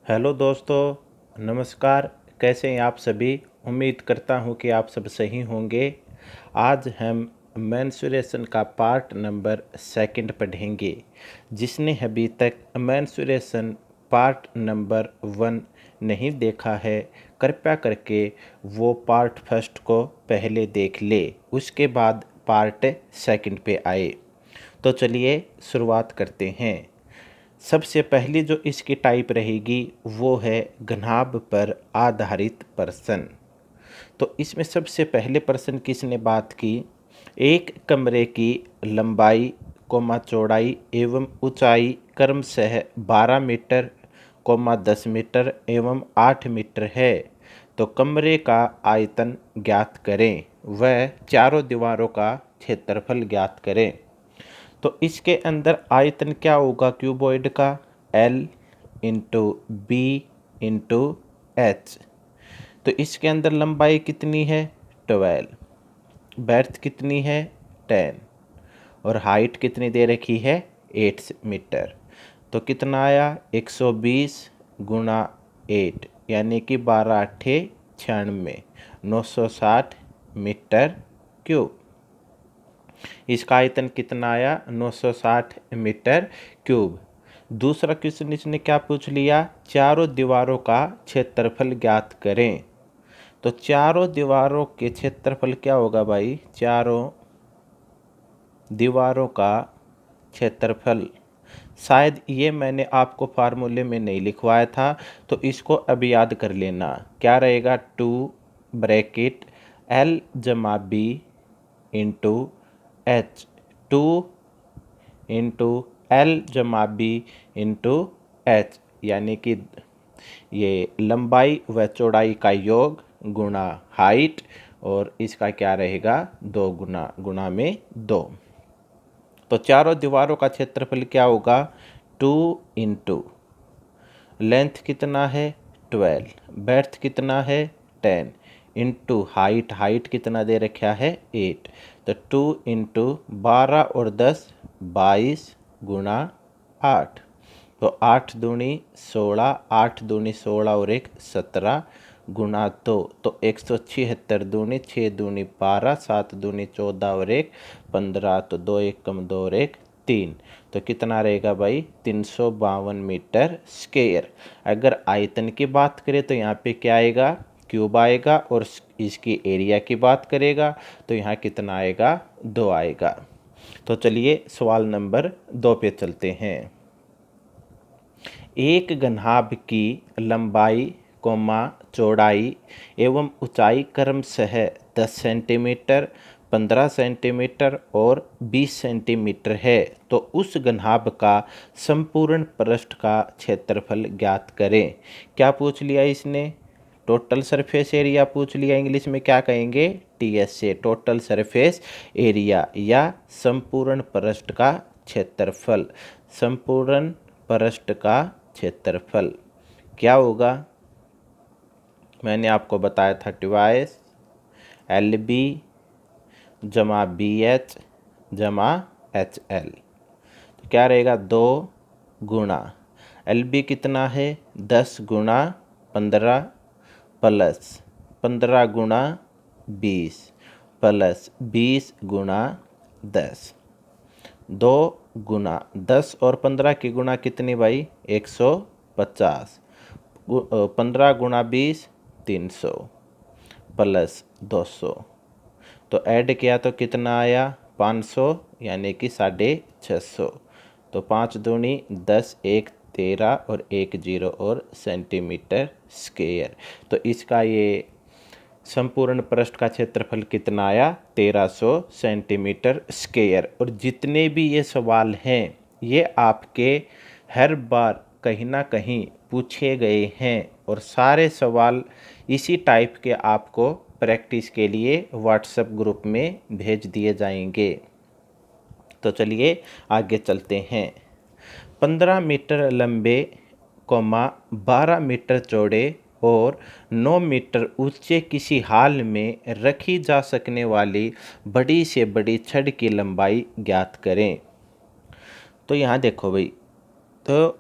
Hello दोस्तों, नमस्कार। कैसे हैं आप सभी? उम्मीद करता हूं कि आप सब सही होंगे। आज हम मेंस्ट्रुएशन का पार्ट नंबर 2 पढ़ेंगे। जिसने अभी तक मेंस्ट्रुएशन पार्ट नंबर 1 नहीं देखा है, कृपया करके वो पार्ट 1 को पहले देख ले, उसके बाद पार्ट 2 पे आए। तो चलिए शुरुआत करते हैं। सबसे पहली जो इसकी टाइप रहेगी वो है घनाभ पर आधारित प्रश्न। तो इसमें सबसे पहले प्रश्न किसने बात की? एक कमरे की लंबाई कोमा चौड़ाई एवं ऊंचाई क्रमशः 12 मीटर कोमा 10 मीटर एवं 8 मीटर है। तो कमरे का आयतन ज्ञात करें, वह चारों दीवारों का क्षेत्रफल ज्ञात करें। तो इसके अंदर आयतन क्या होगा क्यूबॉइड का? L into B into H. तो इसके अंदर लंबाई कितनी है? 12। बैर्थ कितनी है? 10। और हाइट कितनी दे रखी है? 8 मीटर। तो कितना आया? 120 गुणा 8 यानी कि 12 अट्ठे 96, 960 मीटर क्यूब। इसका आयतन कितना आया? 960 मीटर क्यूब। दूसरा क्वेश्चन इसने क्या पूछ लिया? चारों दीवारों का क्षेत्रफल ज्ञात करें। तो चारों दीवारों के क्षेत्रफल क्या होगा भाई? चारों दीवारों का क्षेत्रफल, शायद ये मैंने आपको फार्मूले में नहीं लिखवाया था, तो इसको अब याद कर लेना। क्या रहेगा? 2 ब्रैकेट L जमा B into H. 2 into L जमा बी इंटू एच, यानी कि ये लंबाई व चौड़ाई का योग गुणा हाइट, और इसका क्या रहेगा? 2 गुणा में 2। तो चारों दीवारों का क्षेत्रफल क्या होगा? 2 इंटू लेंथ कितना है? 12। बैर्थ कितना है? 10 इंटू हाइट कितना दे रखा है? 8। तो 2 इंटू 12 और 10 22 गुणा 8। तो 8 दूनी 16, 8 दूनी 16 और 1 17 गुणा 2। तो 176 दूनी 6 दूनी 12, 7 दूनी 14 और 1 15। तो 2 1 कम 2 और 1 3। तो कितना रहेगा भाई? 352 मीटर स्क्वायर। अगर आयतन की बात करें तो यहाँ पे क्या आएगा? क्यूब आएगा। और इसकी एरिया की बात करेगा तो यहाँ कितना आएगा? 2 आएगा। तो चलिए सवाल नंबर 2 पे चलते हैं। एक घनाभ की लंबाई कोमा चौड़ाई एवं ऊंचाई क्रमशः 10 सेंटीमीटर, 15 सेंटीमीटर और 20 सेंटीमीटर है। तो उस घनाभ का संपूर्ण पृष्ठ का क्षेत्रफल ज्ञात करें। क्या पूछ लिया इसने? टोटल सरफेस एरिया पूछ लिया। इंग्लिश में क्या कहेंगे? TS से टोटल सरफेस एरिया या संपूर्ण पृष्ठ का क्षेत्रफल। संपूर्ण पृष्ठ का क्षेत्रफल क्या होगा? मैंने आपको बताया था ट्वाइस LB जमा BH जमा HL। तो क्या रहेगा? 2 गुणा LB कितना है? 10 गुणा 15 प्लस 15 गुणा 20 प्लस 20 गुणा 10। 2 गुणा 10 और 15 की गुणा कितनी भाई? 150। 15 गुणा 20 300 प्लस 200। तो ऐड किया तो कितना आया? 500 यानी कि 650। तो 5 दूनी 10, 1 13 और 1 0 और सेंटीमीटर स्क्वायर। तो इसका ये संपूर्ण पृष्ठ का क्षेत्रफल कितना आया? 1300 सेंटीमीटर स्क्वायर। और जितने भी ये सवाल हैं ये आपके हर बार कहीं ना कहीं पूछे गए हैं, और सारे सवाल इसी टाइप के आपको प्रैक्टिस के लिए व्हाट्सएप ग्रुप में भेज दिए जाएंगे। तो चलिए आगे चलते हैं। 15 मीटर लंबे कोमा 12 मीटर चौड़े और 9 मीटर ऊंचे किसी हाल में रखी जा सकने वाली बड़ी से बड़ी छड़ की लंबाई ज्ञात करें। तो यहाँ देखो भाई, तो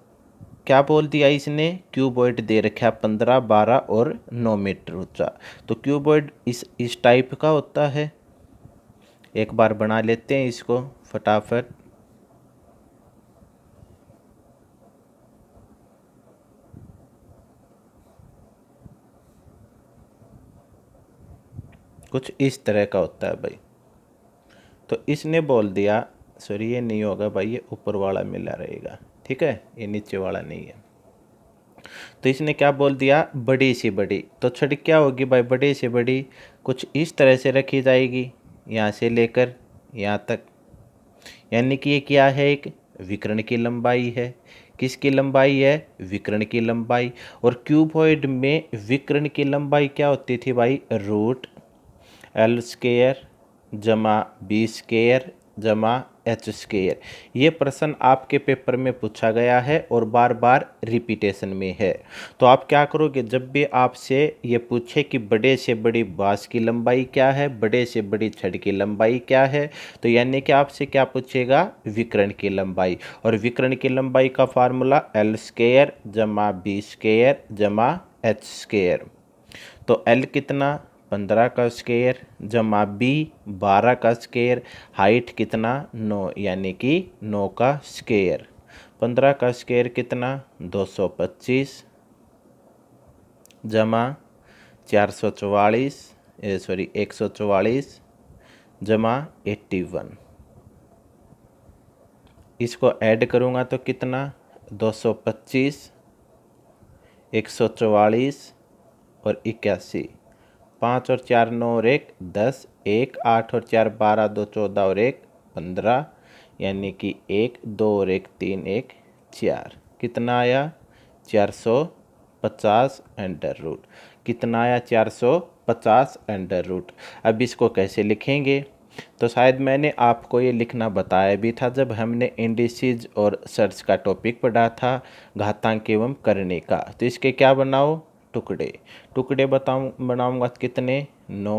क्या बोल दिया इसने, क्यूबॉइड दे रखा 15, 12 और 9 मीटर ऊंचा। तो क्यूबॉइड इस टाइप का होता है। एक बार बना लेते हैं इसको फटाफट। कुछ इस तरह का होता है भाई। तो इसने बोल दिया, सॉरी ये नहीं होगा भाई, ये ऊपर वाला मिला रहेगा, ठीक है, ये नीचे वाला नहीं है। तो इसने क्या बोल दिया, बड़ी से बड़ी। तो छड़ी क्या होगी भाई, बड़ी से बड़ी कुछ इस तरह से रखी जाएगी, यहाँ से लेकर यहाँ तक। यानी कि ये क्या है, एक विकर्ण की लंबाई है। किसकी लंबाई है, विकर्ण की लंबाई। और क्यूबॉइड में विकर्ण की लंबाई क्या होती थी भाई, रूट एल स्क्वायर जमा बी स्क्वायर जमा एच स्क्वायर। ये प्रश्न आपके पेपर में पूछा गया है और बार बार रिपीटेशन में है। तो आप क्या करोगे, जब भी आपसे ये पूछे कि बड़े से बड़ी बांस की लंबाई क्या है, बड़े से बड़ी छड़ की लंबाई क्या है, तो यानी कि आपसे क्या पूछेगा, विकर्ण की लंबाई। और विकर्ण की लंबाई का फार्मूला एल स्क्वायर जमा बी स्क्वायर जमा एच स्क्वायर। तो एल कितना, 15 का स्क्वायर जमा बी 12 का स्क्वायर, हाइट कितना 9 यानी कि 9 का स्क्वायर। 15 का स्क्वायर कितना 225 जमा 444 सॉरी 144 जमा 81। इसको ऐड करूँगा तो कितना 225 144 और 81। 5 और 4 9 और 1 10, 1 8 और 4 12, 2 14 और 1 15, यानी कि 1 2 और 1 3 1 4। कितना आया 450 अंडर रूट। कितना आया 450 अंडर रूट। अब इसको कैसे लिखेंगे, तो शायद मैंने आपको ये लिखना बताया भी था जब हमने इंडिसेज और सर्च का टॉपिक पढ़ा था, घातांक एवं करने का। तो इसके क्या बनाओ, टुकड़े। टुकड़े बनाऊंगा कितने 9,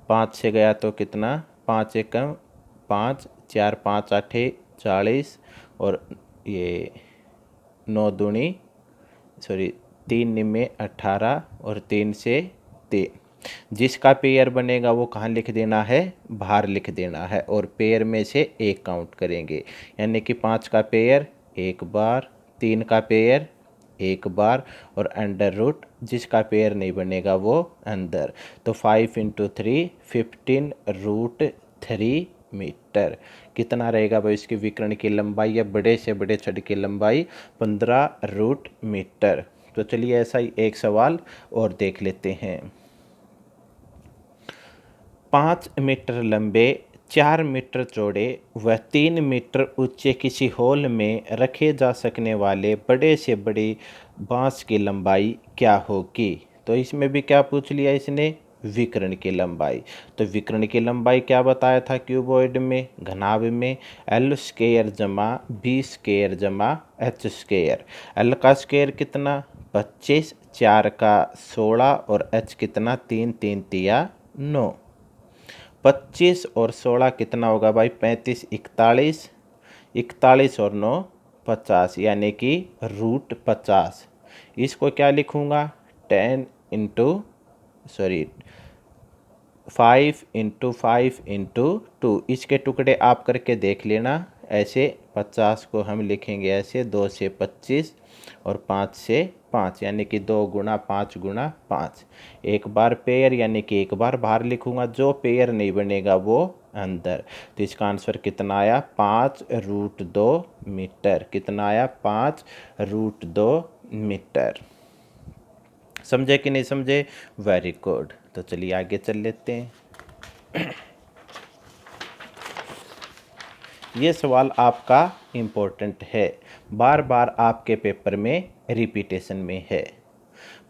5 से गया तो कितना 5 एकम 5, 4 5 8 40 और ये 9 दूनी सॉरी 3 निमे 18 और 3 से 3। जिसका पेयर बनेगा वो कहाँ लिख देना है, बाहर लिख देना है, और पेयर में से एक काउंट करेंगे। यानी कि 5 का पेयर एक बार, 3 का पेयर एक बार, और अंडर रूट जिसका पेयर नहीं बनेगा वो अंदर। तो 5 × 3 15 √3 मीटर। कितना रहेगा भाई इसकी विकर्ण की लंबाई या बड़े से बड़े छड़ की लंबाई 15 रूट मीटर। तो चलिए ऐसा ही एक सवाल और देख लेते हैं। 5 मीटर लंबे, 4 मीटर चौड़े व 3 मीटर ऊंचे किसी हॉल में रखे जा सकने वाले बड़े से बड़ी बांस की लंबाई क्या होगी। तो इसमें भी क्या पूछ लिया इसने, विकर्ण की लंबाई। तो विकर्ण की लंबाई क्या बताया था क्यूबॉइड में, घनाभ में एल स्क्वायर जमा बी स्क्वायर जमा एच स्क्वायर। एल का स्क्वायर कितना 25, 4 का 16 और एच कितना 3 3 तिया 9। 25 और 16 कितना होगा भाई 35 41, 41 और 9 50, यानी कि √50। इसको क्या लिखूँगा 10 इंटू सॉरी 5 × 5 × 2। इसके टुकड़े आप करके देख लेना। ऐसे 50 को हम लिखेंगे ऐसे 2 से 25 और 5 से 5, यानी कि 2 × 5 × 5। एक बार पेयर यानी कि एक बार बाहर लिखूंगा, जो पेयर नहीं बनेगा वो अंदर। तो इसका आंसर कितना आया 5√2 मीटर। कितना आया 5√2 मीटर। समझे कि नहीं समझे, वेरी गुड। तो चलिए आगे चल लेते हैं। ये सवाल आपका इम्पोर्टेंट है, बार बार आपके पेपर में रिपीटेशन में है।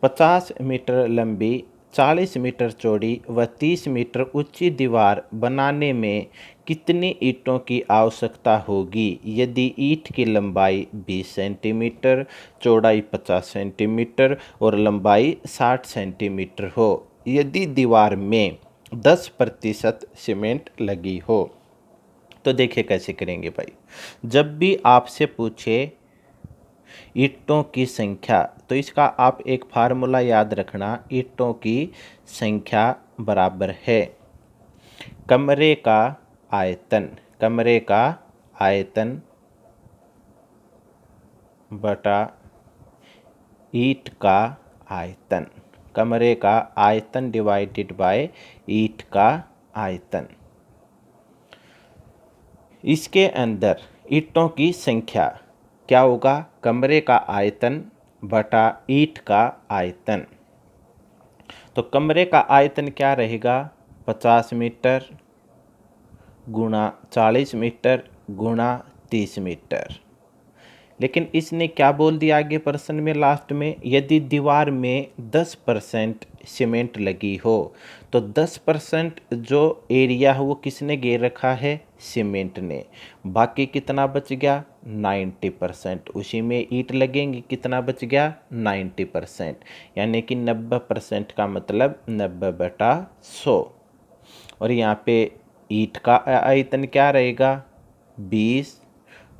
50 मीटर लंबी, 40 मीटर चौड़ी व 30 मीटर ऊंची दीवार बनाने में कितनी ईंटों की आवश्यकता होगी यदि ईंट की लंबाई 20 सेंटीमीटर, चौड़ाई 50 सेंटीमीटर और लंबाई 60 सेंटीमीटर हो, यदि दीवार में 10% सीमेंट लगी हो। तो देखिए कैसे करेंगे भाई। जब भी आपसे पूछे ईंटों की संख्या, तो इसका आप एक फार्मूला याद रखना, ईंटों की संख्या बराबर है कमरे का आयतन, कमरे का आयतन बटा ईंट का आयतन, कमरे का आयतन डिवाइडेड बाय ईंट का आयतन। इसके अंदर ईंटों की संख्या क्या होगा, कमरे का आयतन बटा ईंट का आयतन। तो कमरे का आयतन क्या रहेगा, 50 मीटर गुणा 40 मीटर गुणा 30 मीटर। लेकिन इसने क्या बोल दिया आगे प्रश्न में लास्ट में, यदि दीवार में 10% सीमेंट लगी हो तो 10% जो एरिया है वो किसने घेर रखा है, सीमेंट ने। बाकी कितना बच गया, 90%। उसी में ईंट लगेंगे, कितना बच गया, 90%। यानी कि 90% का मतलब 90/100। और यहाँ पे ईंट का आयतन क्या रहेगा, 20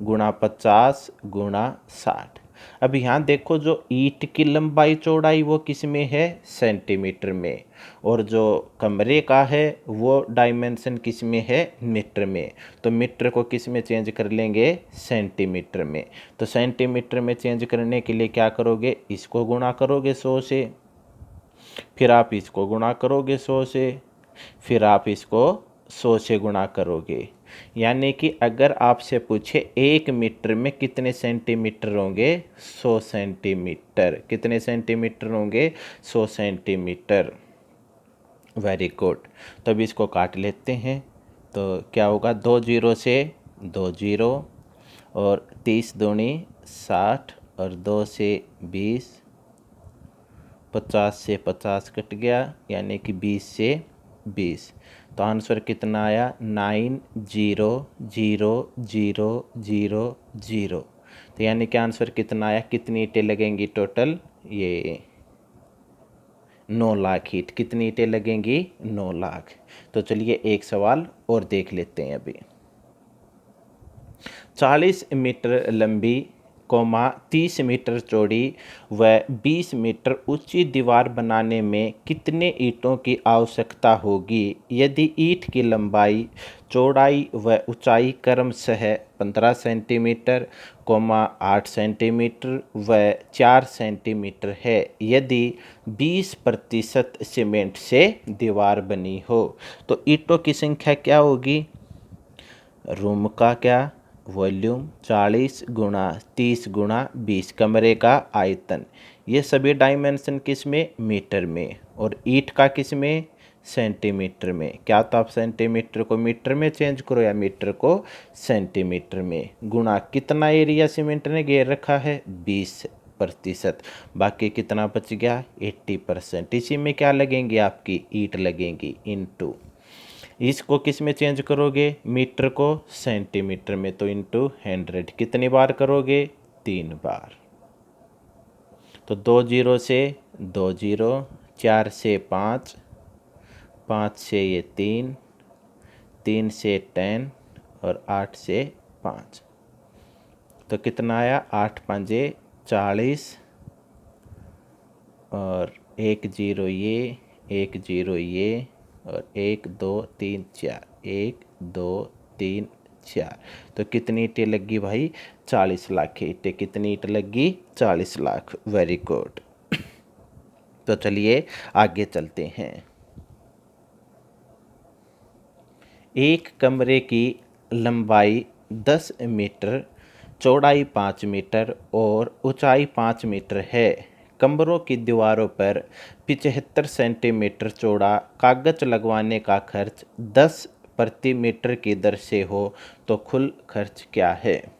गुणा 50 गुणा 60। अब यहाँ देखो जो ईंट की लंबाई चौड़ाई वो किस में है, सेंटीमीटर में, और जो कमरे का है वो डायमेंशन किस में है, मीटर में। तो मीटर को किस में चेंज कर लेंगे, सेंटीमीटर में। तो सेंटीमीटर में चेंज करने के लिए क्या करोगे, इसको गुणा करोगे 100 से, फिर आप इसको गुणा करोगे 100 से, फिर आप इसको 100 से गुणा करोगे। यानी कि अगर आपसे पूछे 1 मीटर में कितने सेंटीमीटर होंगे, 100 सेंटीमीटर। कितने सेंटीमीटर होंगे, 100 सेंटीमीटर। Very good. तो अब इसको काट लेते हैं, तो क्या होगा, 2 जीरो से 2 जीरो, और 30 दूनी 60, और 2 से 20, 50 से 50 कट गया, यानी कि 20 से 20। तो आंसर कितना आया, 9000000। तो यानी कि आंसर कितना आया, कितनी ईंटें लगेंगी टोटल, ये 9 लाख ईंट। कितनी ईंटें लगेंगी, 9 लाख। तो चलिए एक सवाल और देख लेते हैं अभी। 40 मीटर लंबी 30 मीटर चौड़ी व 20 मीटर ऊंची दीवार बनाने में कितने ईंटों की आवश्यकता होगी यदि ईंट की लंबाई, चौड़ाई व ऊंचाई क्रमशः 15 सेंटीमीटर, 8 सेंटीमीटर व 4 सेंटीमीटर है, यदि 20% सीमेंट से दीवार बनी हो। तो ईंटों की संख्या क्या होगी, रूम का क्या वॉल्यूम, 40 गुणा 30 गुणा 20, कमरे का आयतन, ये सभी डायमेंशन किस में, मीटर में, और ईंट का किस में, सेंटीमीटर में। क्या तो आप सेंटीमीटर को मीटर में चेंज करो या मीटर को सेंटीमीटर में, गुणा कितना एरिया सीमेंट ने घेर रखा है, 20%। बाकी कितना बच गया, 80%। इसी में क्या लगेंगी, आपकी ईंट लगेंगी, इनटू इसको किस में चेंज करोगे, मीटर को सेंटीमीटर में, तो इंटू 100। कितनी बार करोगे, 3 बार। तो 2 जीरो से 2 जीरो, 4 से 5, 5 से ये 3, 3 से 10, और 8 से 5। तो कितना आया, 8 पंजे 40, और 1 जीरो ये, 1 जीरो ये, और 1 2 3 4, 1 2 3 4। तो कितनी ईंटें लगी भाई, 40 लाख ईंटें। कितनी ईंट लगी, 40 लाख। Very good. तो चलिए आगे चलते हैं। एक कमरे की लंबाई 10 मीटर, चौड़ाई 5 मीटर और ऊंचाई 5 मीटर है। कमरों की दीवारों पर 75 सेंटीमीटर चौड़ा कागज लगवाने का खर्च 10 प्रति मीटर की दर से हो तो कुल खर्च क्या है।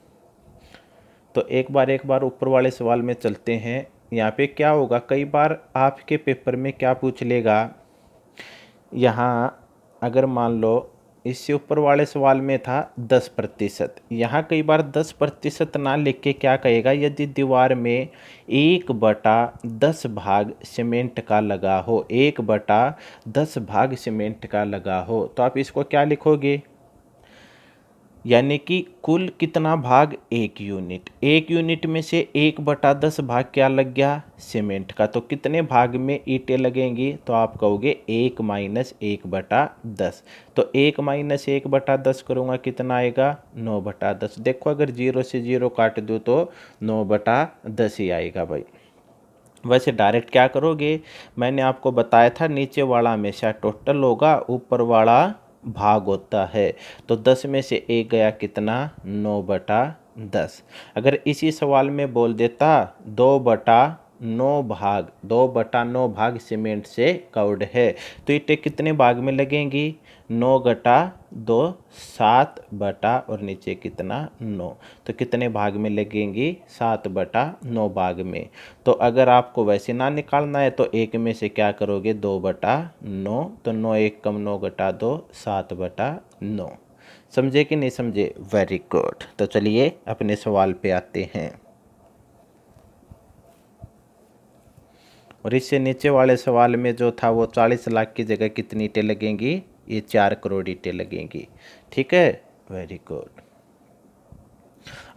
तो एक बार ऊपर वाले सवाल में चलते हैं। यहाँ पे क्या होगा, कई बार आपके पेपर में क्या पूछ लेगा, यहाँ अगर मान लो इससे ऊपर वाले सवाल में था 10%, यहाँ कई बार 10% ना लिख के क्या कहेगा, यदि दीवार में 1/10 भाग सीमेंट का लगा हो, 1/10 भाग सीमेंट का लगा हो, तो आप इसको क्या लिखोगे, यानी कि कुल कितना भाग, 1 यूनिट। 1 यूनिट में से 1/10 भाग क्या लग गया, सीमेंट का। तो कितने भाग में ईंटें लगेंगी, तो आप कहोगे 1 माइनस 1/10। तो 1 माइनस 1/10 करूँगा, कितना आएगा, 9/10। देखो अगर 0 से 0 काट दूँ तो 9/10 ही आएगा भाई। वैसे डायरेक्ट क्या करोगे, मैंने आपको बताया था नीचे वाला हमेशा टोटल होगा, ऊपर वाला भाग होता है। तो 10 में से 1 गया, कितना, 9/10। अगर इसी सवाल में बोल देता 2/9 भाग सीमेंट से कवर्ड है, तो ईंटें कितने भाग में लगेंगी, 9/2, 7 और नीचे कितना, 9। तो कितने भाग में लगेंगी, 7/9 भाग में। तो अगर आपको वैसे ना निकालना है तो 1 में से क्या करोगे, 2/9। तो 9 1 कम 9 घटा 2, 7/9। समझे कि नहीं समझे, वेरी गुड। तो चलिए अपने सवाल पे आते हैं। और इससे नीचे वाले सवाल में जो था वो 40 लाख की जगह कितनी ईंटें लगेंगी, ये 4 करोड़ ईंटें लगेंगी। ठीक है, वेरी गुड।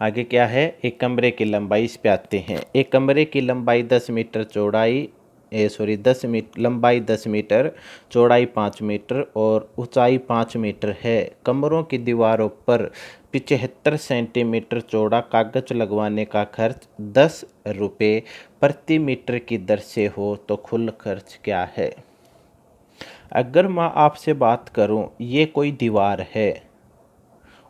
आगे क्या है, एक कमरे की लंबाई, इस पे आते हैं। एक कमरे की लंबाई 10 मीटर, चौड़ाई 10 मीटर, लंबाई 10 मीटर, चौड़ाई 5 मीटर और ऊंचाई 5 मीटर है। कमरों की दीवारों पर 75 सेंटीमीटर चौड़ा कागज लगवाने का खर्च 10 रुपये प्रति मीटर की दर से हो तो कुल खर्च क्या है। अगर मैं आपसे बात करूं, ये कोई दीवार है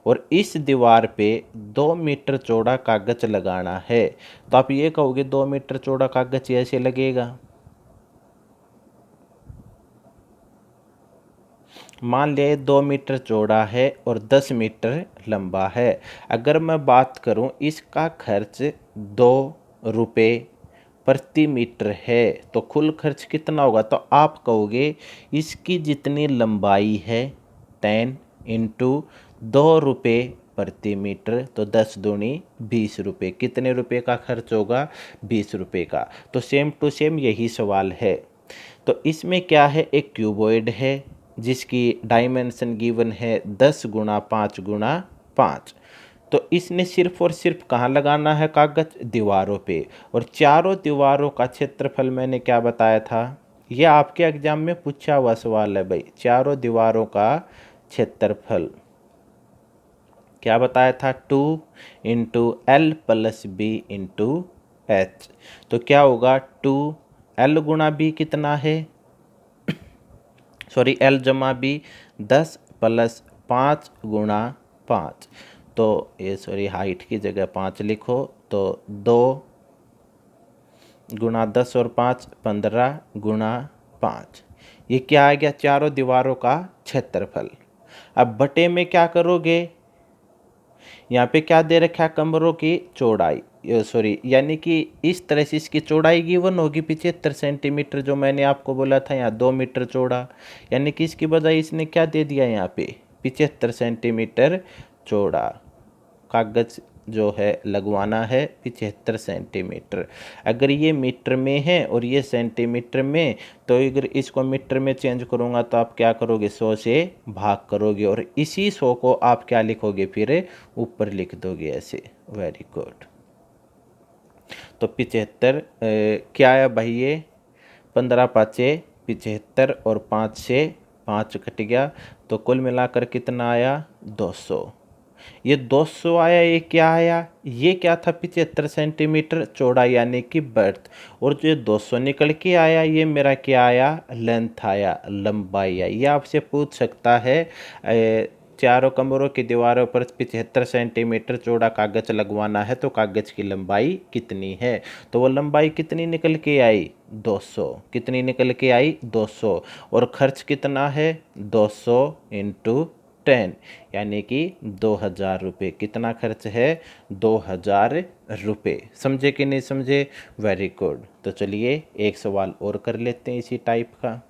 और इस दीवार पे 2 मीटर चौड़ा कागज लगाना है, तो आप ये कहोगे 2 मीटर चौड़ा कागज ऐसे लगेगा। मान लिया 2 मीटर चौड़ा है और 10 मीटर लंबा है। अगर मैं बात करूं इसका खर्च 2 रुपये प्रति मीटर है, तो कुल खर्च कितना होगा, तो आप कहोगे इसकी जितनी लंबाई है 10 इंटू 2 रुपये प्रति मीटर, तो 10 दूनी 20 रुपये। कितने रुपए का खर्च होगा, 20 रुपये का। तो सेम टू सेम यही सवाल है। तो इसमें क्या है, एक क्यूबॉइड है जिसकी डायमेंशन गिवन है 10 गुणा 5 गुणा 5। तो इसने सिर्फ और सिर्फ कहाँ लगाना है कागज, दीवारों पे। और चारों दीवारों का क्षेत्रफल मैंने क्या बताया था, यह आपके एग्जाम में पूछा हुआ सवाल है भाई। चारों दीवारों का क्षेत्रफल क्या बताया था, 2 into L plus B into H. तो क्या होगा, 2 एल गुणा बी कितना है, सॉरी एल जमा बी 10 प्लस 5 गुणा 5। तो ये सॉरी हाइट की जगह 5 लिखो, तो 2 गुणा 10 और 5 15 गुणा 5। ये क्या आ गया, चारों दीवारों का क्षेत्रफल। अब बटे में क्या करोगे, यहाँ पे क्या दे रखा है, कमरों की चौड़ाई, सॉरी यानी कि इस तरह से इसकी चौड़ाई गिवन होगी 75 सेंटीमीटर, जो मैंने आपको बोला था यहाँ 2 मीटर चौड़ा। यानी कि इसकी बजाय इसने क्या दे दिया यहाँ पे, 75 सेंटीमीटर चौड़ा कागज जो है लगवाना है 75 सेंटीमीटर। अगर ये मीटर में है और ये सेंटीमीटर में, तो अगर इसको मीटर में चेंज करूँगा तो आप क्या करोगे, 100 से भाग करोगे और इसी 100 को आप क्या लिखोगे, फिर ऊपर लिख दोगे ऐसे। Very good. तो 75 क्या है भाई, ये 15 पाँचे 75 और 5 से 5 कट गया, तो कुल मिलाकर कितना आया, 200। ये 200 आया, ये क्या आया, ये क्या था, 75 सेंटीमीटर चौड़ा यानी कि बर्थ। और जो 200 निकल के आया, ये मेरा क्या आया, लेंथ आया, लंबाई आई। ये आपसे पूछ सकता है चारों कमरों की दीवारों पर 75 सेंटीमीटर चौड़ा कागज लगवाना है, तो कागज की लंबाई कितनी है। तो वो लंबाई कितनी निकल के आई, 200। कितनी निकल के आई, 200। और खर्च कितना है, 200 इंटू 10 यानी कि 2000 रुपये। कितना खर्च है, 2000 रुपये। समझे कि नहीं समझे, वेरी गुड। तो चलिए एक सवाल और कर लेते हैं इसी टाइप का।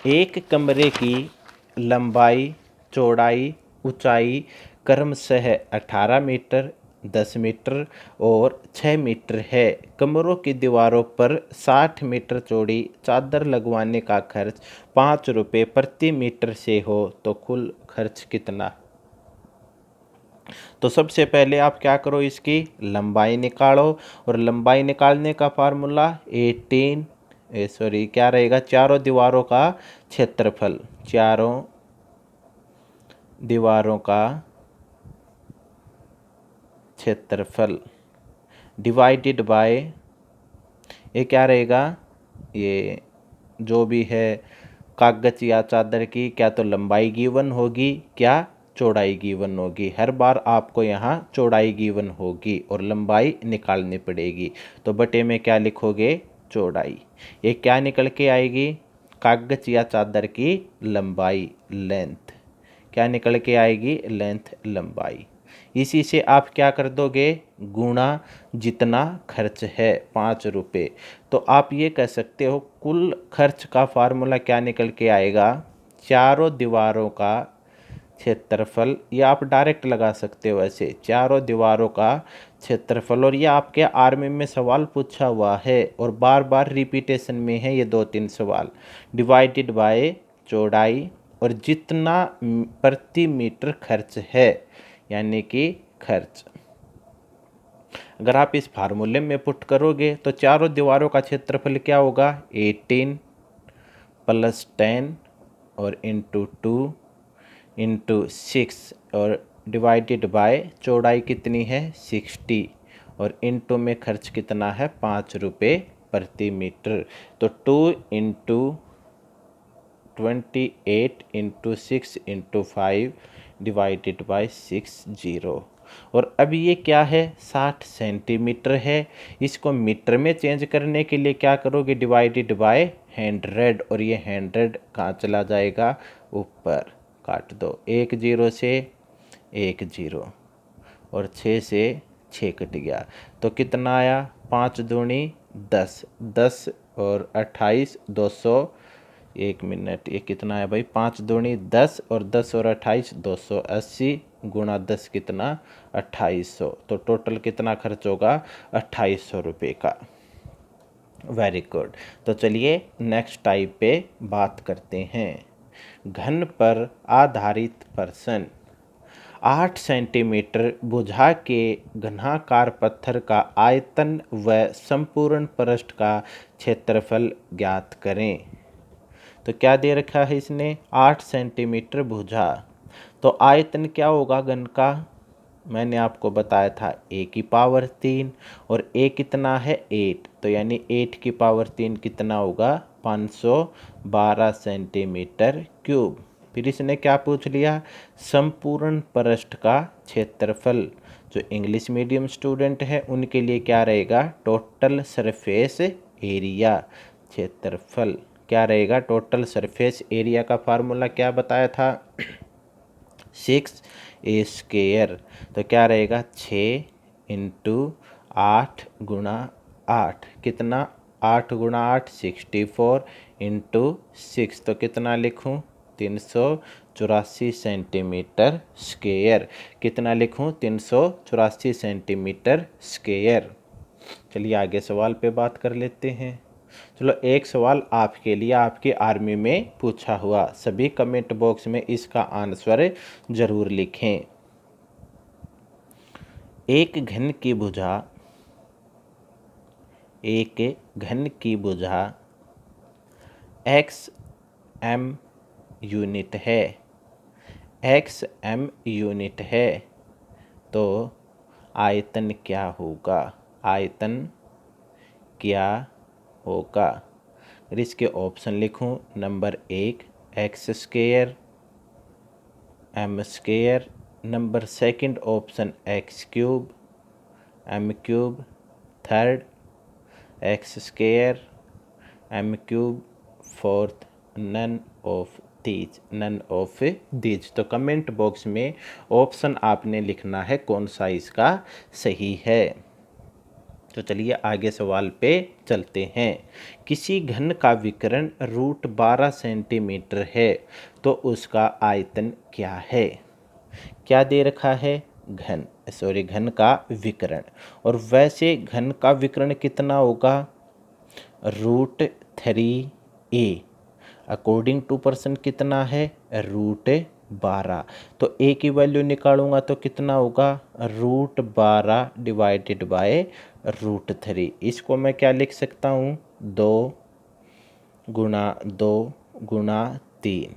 एक कमरे की लंबाई, चौड़ाई, ऊंचाई क्रमशः 18 मीटर, 10 मीटर और 6 मीटर है। कमरों की दीवारों पर 60 मीटर चौड़ी चादर लगवाने का खर्च 5 रुपये प्रति मीटर से हो तो कुल खर्च कितना। तो सबसे पहले आप क्या करो, इसकी लंबाई निकालो और लंबाई निकालने का फार्मूला 18 क्या रहेगा, चारों दीवारों का क्षेत्रफल, चारों दीवारों का क्षेत्रफल डिवाइडेड बाय, ये क्या रहेगा, ये जो भी है कागज या चादर की क्या तो लंबाई गिवन होगी, क्या चौड़ाई गिवन होगी। हर बार आपको यहाँ चौड़ाई गिवन होगी और लंबाई निकालनी पड़ेगी। तो बटे में क्या लिखोगे, चौड़ाई। ये क्या निकल के आएगी, कागज या चादर की लंबाई, लेंथ, क्या निकल के आएगी, लेंथ, लंबाई। इसी से आप क्या कर दोगे, गुणा जितना खर्च है 5 रुपये। तो आप ये कह सकते हो कुल खर्च का फार्मूला क्या निकल के आएगा, चारों दीवारों का क्षेत्रफल, या आप डायरेक्ट लगा सकते हो ऐसे, चारों दीवारों का क्षेत्रफल। और ये आपके आर्मी में सवाल पूछा हुआ है और बार बार रिपीटेशन में है ये 2-3 सवाल, डिवाइडेड बाय चौड़ाई और जितना प्रति मीटर खर्च है, यानी कि खर्च। अगर आप इस फार्मूले में पुट करोगे तो चारों दीवारों का क्षेत्रफल क्या होगा, 18 + 10 और इंटू 2 इंटू 6 और डिवाइडेड बाय चौड़ाई कितनी है, 60 और इंटू में खर्च कितना है, 5 रुपये प्रति मीटर। तो 2 into 28 into 6 into 5 divided by 60। और अब ये क्या है, 60 सेंटीमीटर है। इसको मीटर में चेंज करने के लिए क्या करोगे, डिवाइडेड बाय 100, और ये 100 कहाँ चला जाएगा, ऊपर काट दो, 1 0 से 1 0 और 6 से 6 कट गया। तो कितना आया, 5 दूनी 10, 10 और 28 200, 1 मिनट, ये कितना है भाई, 5 दूनी 10 और 10 और 28 280 गुणा 10 कितना, 2800। तो टोटल कितना खर्च होगा, 2800 रुपये का। Very good. तो चलिए नेक्स्ट टाइप पे बात करते हैं। घन पर आधारित प्रश्न। 8 सेंटीमीटर भुजा के घनाकार पत्थर का आयतन व संपूर्ण पृष्ठ का क्षेत्रफल ज्ञात करें। तो क्या दे रखा है इसने, 8 सेंटीमीटर भुजा, तो आयतन क्या होगा घन का, मैंने आपको बताया था a की पावर 3 और a कितना है 8, तो यानी 8 की पावर 3 कितना होगा, 512 सेंटीमीटर क्यूब। फिर इसने क्या पूछ लिया, संपूर्ण पृष्ठ का क्षेत्रफल। जो इंग्लिश मीडियम स्टूडेंट है उनके लिए क्या रहेगा, टोटल सरफेस एरिया, क्षेत्रफल क्या रहेगा, टोटल सरफेस एरिया का फार्मूला क्या बताया था, 6a²। तो क्या रहेगा, 6 इंटू 8 गुणा 8 कितना, 8 गुणा 8 64 इंटू 6, तो कितना लिखूं, 384 सेंटीमीटर स्क्वायर। कितना लिखूं, 384 सेंटीमीटर स्क्वायर। चलिए आगे सवाल पे बात कर लेते हैं। चलो एक सवाल आपके लिए, आपके आर्मी में पूछा हुआ, सभी कमेंट बॉक्स में इसका आंसर जरूर लिखें। एक घन की भुजा, एक घन की भुजा XM यूनिट है, XM यूनिट है, तो आयतन क्या होगा, आयतन क्या होगा। अगर इसके ऑप्शन लिखूं, number 1 x², m², number second option x³, m³, third x², m³, fourth none of these. तो कमेंट बॉक्स में ऑप्शन आपने लिखना है कौन सा इसका सही है। तो चलिए आगे सवाल पे चलते हैं। किसी घन का विकर्ण √12 सेंटीमीटर है तो उसका आयतन क्या है। क्या दे रखा है, घन का विकर्ण। और वैसे घन का विकर्ण कितना होगा, √3a। अकॉर्डिंग टू पर्सन कितना है, √12। तो a की वैल्यू निकालूंगा तो कितना होगा, √12 डिवाइडेड बाय √3। इसको मैं क्या लिख सकता हूँ, 2 × 2 × 3।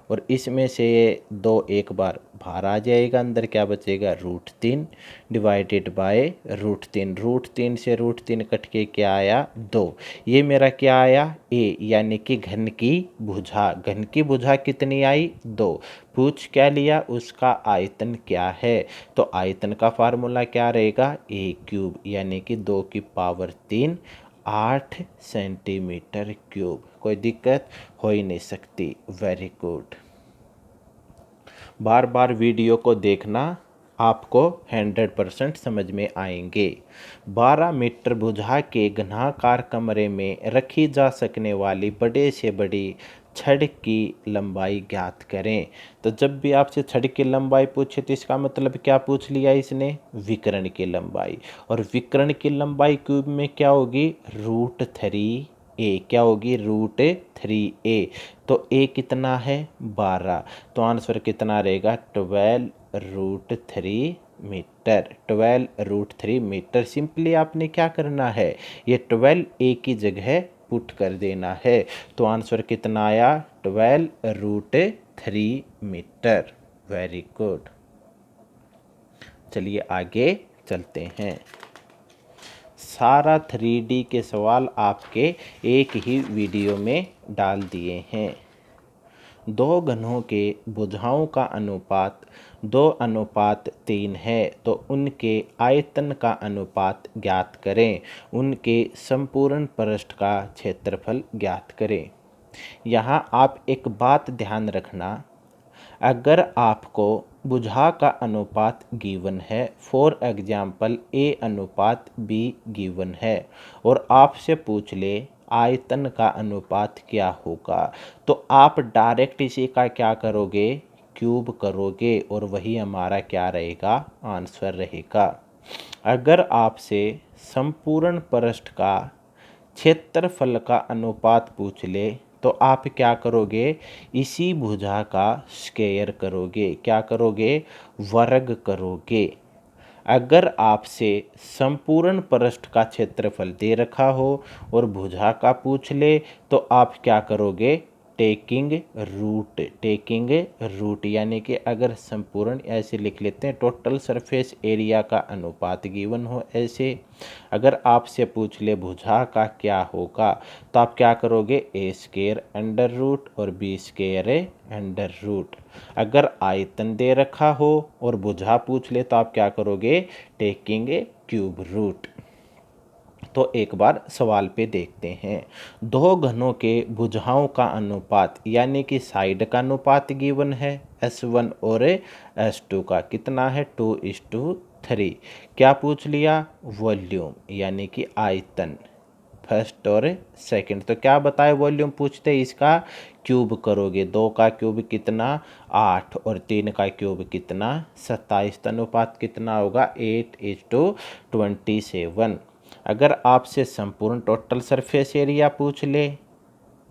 और इसमें से ये 2 एक बार बाहर आ जाएगा, अंदर क्या बचेगा, √3 डिवाइडेड बाय √3। √3 से √3 कट के क्या आया, 2। ये मेरा क्या आया, a, यानी कि घन की भुजा। घन की भुजा कितनी आई, 2। पूछ क्या लिया, उसका आयतन क्या है। तो आयतन का फार्मूला क्या रहेगा, a³ यानी कि 2 की पावर 3 8 सेंटीमीटर क्यूब। कोई दिक्कत हो ही नहीं सकती। Very good. बार बार वीडियो को देखना, आपको 100% समझ में आएंगे। 12 मीटर भुजा के घनाकार कमरे में रखी जा सकने वाली बड़े से बड़ी छड़ की लंबाई ज्ञात करें। तो जब भी आपसे छड़ की लंबाई पूछे तो इसका मतलब क्या पूछ लिया इसने, विकर्ण की लंबाई। और विकर्ण की लंबाई क्यूब में क्या होगी, √3a। क्या होगी, √3a। तो a कितना है, 12। तो आंसर कितना रहेगा, 12√3 मीटर। 12√3 मीटर। सिंपली आपने क्या करना है, ये 12a की जगह पुट कर देना है। तो आंसर कितना आया, 12√3 मीटर। Very good. चलिए आगे चलते हैं। सारा 3D के सवाल आपके एक ही वीडियो में डाल दिए हैं। 2 घनों के भुजाओं का अनुपात 2:3 है, तो उनके आयतन का अनुपात ज्ञात करें। उनके संपूर्ण पृष्ठ का क्षेत्रफल ज्ञात करें। यहाँ आप एक बात ध्यान रखना, अगर आपको भुजा का अनुपात गिवन है, फॉर एग्जाम्पल a:b गिवन है, और आपसे पूछ ले आयतन का अनुपात क्या होगा, तो आप डायरेक्ट इसी का क्या करोगे, क्यूब करोगे, और वही हमारा क्या रहेगा, आंसर रहेगा। अगर आपसे संपूर्ण पृष्ठ का क्षेत्रफल का अनुपात पूछ ले तो आप क्या करोगे, इसी भुजा का स्क्वायर करोगे। क्या करोगे, वर्ग करोगे। अगर आपसे संपूर्ण पृष्ठ का क्षेत्रफल दे रखा हो और भुजा का पूछ ले तो आप क्या करोगे, टेकिंग रूट। यानी कि अगर संपूर्ण ऐसे लिख लेते हैं, टोटल सरफेस एरिया का अनुपात गिवन हो ऐसे। अगर आपसे पूछ ले भुजा का क्या होगा तो आप क्या करोगे, a² और b²। अगर आयतन दे रखा हो और भुजा पूछ ले तो आप क्या करोगे, टेकिंग क्यूब रूट। तो एक बार सवाल पे देखते हैं। 2 घनों के भुजाओं का अनुपात यानी कि साइड का अनुपात गिवन है, S1 और S2 का कितना है, 2:3। क्या पूछ लिया, वॉल्यूम यानी कि आयतन, फर्स्ट और सेकंड। तो क्या बताए, वॉल्यूम पूछते इसका क्यूब करोगे। 2 का क्यूब कितना, 8, और 3 का क्यूब कितना, 27। अनुपात कितना होगा, 8:27। अगर आपसे संपूर्ण टोटल सरफेस एरिया पूछ ले,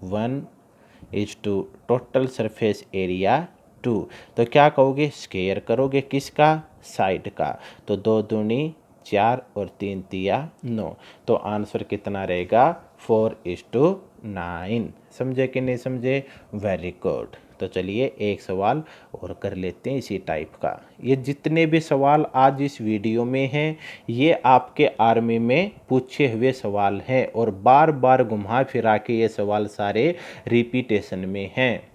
1:2 टोटल सरफेस एरिया 2, तो क्या कहोगे, स्क्वायर करोगे किसका, साइड का। तो 2 दूनी 4 और 3 तिया 9। तो आंसर कितना रहेगा, 4:9। समझे कि नहीं समझे, वेरी गुड। तो चलिए एक सवाल और कर लेते हैं इसी टाइप का। ये जितने भी सवाल आज इस वीडियो में हैं ये आपके आर्मी में पूछे हुए सवाल हैं, और बार बार घुमा फिरा के ये सवाल सारे रिपीटेशन में हैं।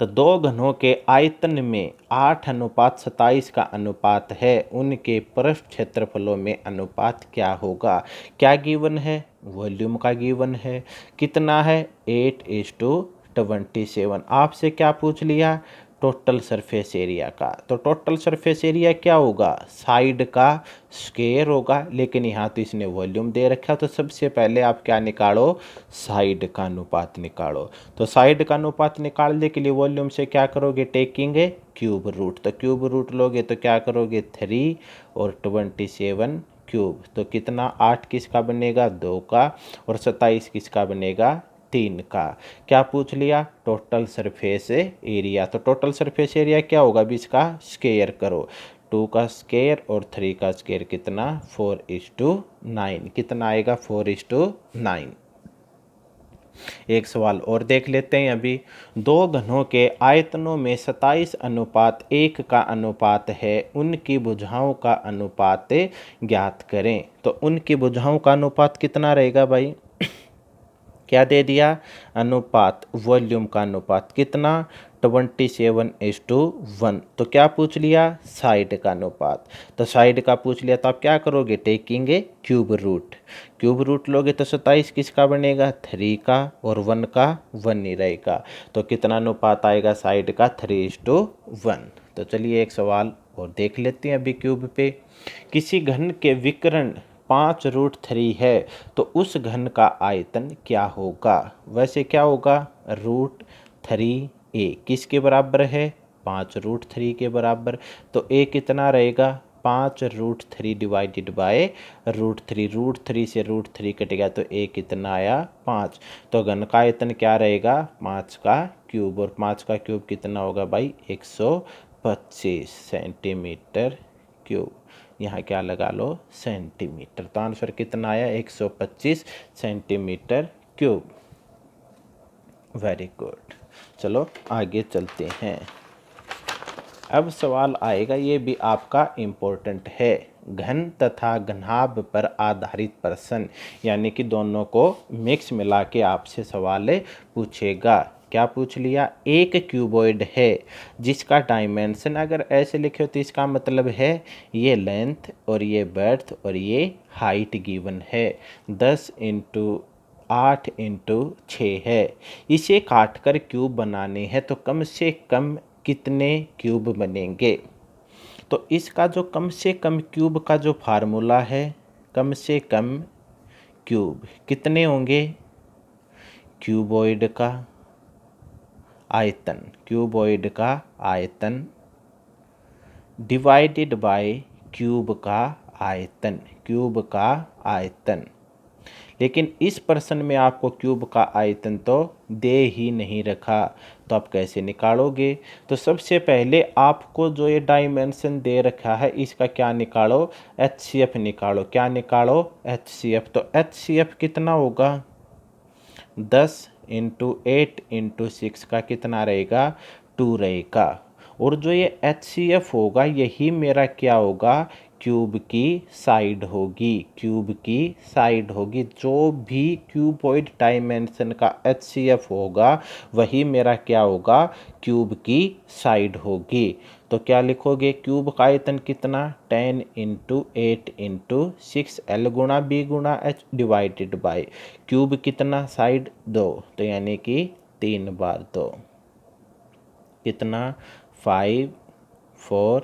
तो 2 घनों के आयतन में 8:27 का अनुपात है, उनके पृष्ठ क्षेत्रफलों में अनुपात क्या होगा। क्या गिवन है, वॉल्यूम का गिवन है, कितना है, 8:27। आपसे क्या पूछ लिया, टोटल सरफेस एरिया का। तो टोटल सरफेस एरिया क्या होगा, साइड का स्क्वायर होगा, लेकिन यहाँ तो इसने वॉल्यूम दे रखा, तो सबसे पहले आप क्या निकालो, साइड का अनुपात निकालो। तो साइड का अनुपात निकालने के लिए वॉल्यूम से क्या करोगे, टेकिंग ए क्यूब रूट। तो क्यूब रूट लोगे तो क्या करोगे, 3 और 27 क्यूब, तो कितना, 8 किसका बनेगा, 2 का, और 27 किसका बनेगा, 3 का। क्या पूछ लिया, टोटल सरफेस एरिया। तो टोटल सरफेस एरिया क्या होगा, अभी इसका स्क्वायर करो, 2 का स्क्वायर और 3 का स्क्वायर कितना, 4:9, कितना आएगा, 4:9। एक सवाल और देख लेते हैं अभी। दो घनों के आयतनों में 27:1 का अनुपात है, उनकी भुजाओं का अनुपात ज्ञात करें। तो उनकी भुजाओं का अनुपात कितना रहेगा भाई, क्या दे दिया, अनुपात, वॉल्यूम का अनुपात कितना, 27:1। तो क्या पूछ लिया, साइड का अनुपात। तो साइड का पूछ लिया तो आप क्या करोगे, taking a cube root. Cube root लोगे तो 27 किसका बनेगा, 3 का, और 1 का 1 ही रहेगा। तो कितना अनुपात आएगा साइड का, 3:1। तो चलिए एक सवाल और देख लेते हैं अभी क्यूब पे। किसी घन के विकर्ण 5√3 है, तो उस घन का आयतन क्या होगा। वैसे क्या होगा, √3a किसके बराबर है, 5√3 के बराबर। तो a कितना रहेगा, 5√3 डिवाइडेड बाय √3, √3 से √3 कटेगा तो a कितना आया, 5। तो घन का आयतन क्या रहेगा, 5 का क्यूब, और 5 का क्यूब कितना होगा भाई, 125 सेंटीमीटर क्यूब। यहाँ क्या लगा लो, सेंटीमीटर। तो आंसर कितना आया, 125 सेंटीमीटर क्यूब। Very good. चलो आगे चलते हैं। अब सवाल आएगा, ये भी आपका इम्पोर्टेंट है, घन तथा घनाभ पर आधारित प्रश्न, यानी कि दोनों को मिक्स मिला के आपसे सवाल पूछेगा। क्या पूछ लिया, एक क्यूबॉइड है जिसका डायमेंशन अगर ऐसे लिखे तो इसका मतलब है ये लेंथ और ये ब्रेड्थ और ये हाइट गिवन है, 10 × 8 × 6 है। इसे काटकर क्यूब बनाने हैं तो कम से कम कितने क्यूब बनेंगे। तो इसका जो कम से कम क्यूब का जो फार्मूला है, कम से कम क्यूब कितने होंगे, क्यूबॉइड का आयतन, क्यूबॉइड का आयतन डिवाइडेड बाय क्यूब का आयतन, क्यूब का आयतन। लेकिन इस प्रश्न में आपको क्यूब का आयतन तो दे ही नहीं रखा, तो आप कैसे निकालोगे। तो सबसे पहले आपको जो ये डायमेंशन दे रखा है इसका क्या निकालो, HCF निकालो। क्या निकालो, HCF। तो HCF कितना होगा, 10 × 8 × 6 का कितना रहेगा, 2 रहेगा। और जो ये HCF होगा यही मेरा क्या होगा, क्यूब की साइड होगी, क्यूब की साइड होगी। जो भी क्यूबॉइड डायमेंशन का HCF होगा वही मेरा क्या होगा, क्यूब की साइड होगी। तो क्या लिखोगे, क्यूब का आयतन कितना, 10 × 8 × 6 L गुणा B गुणा H डिवाइडेड बाय क्यूब कितना, साइड 2, तो यानी कि 3 बार 2 कितना, 5 4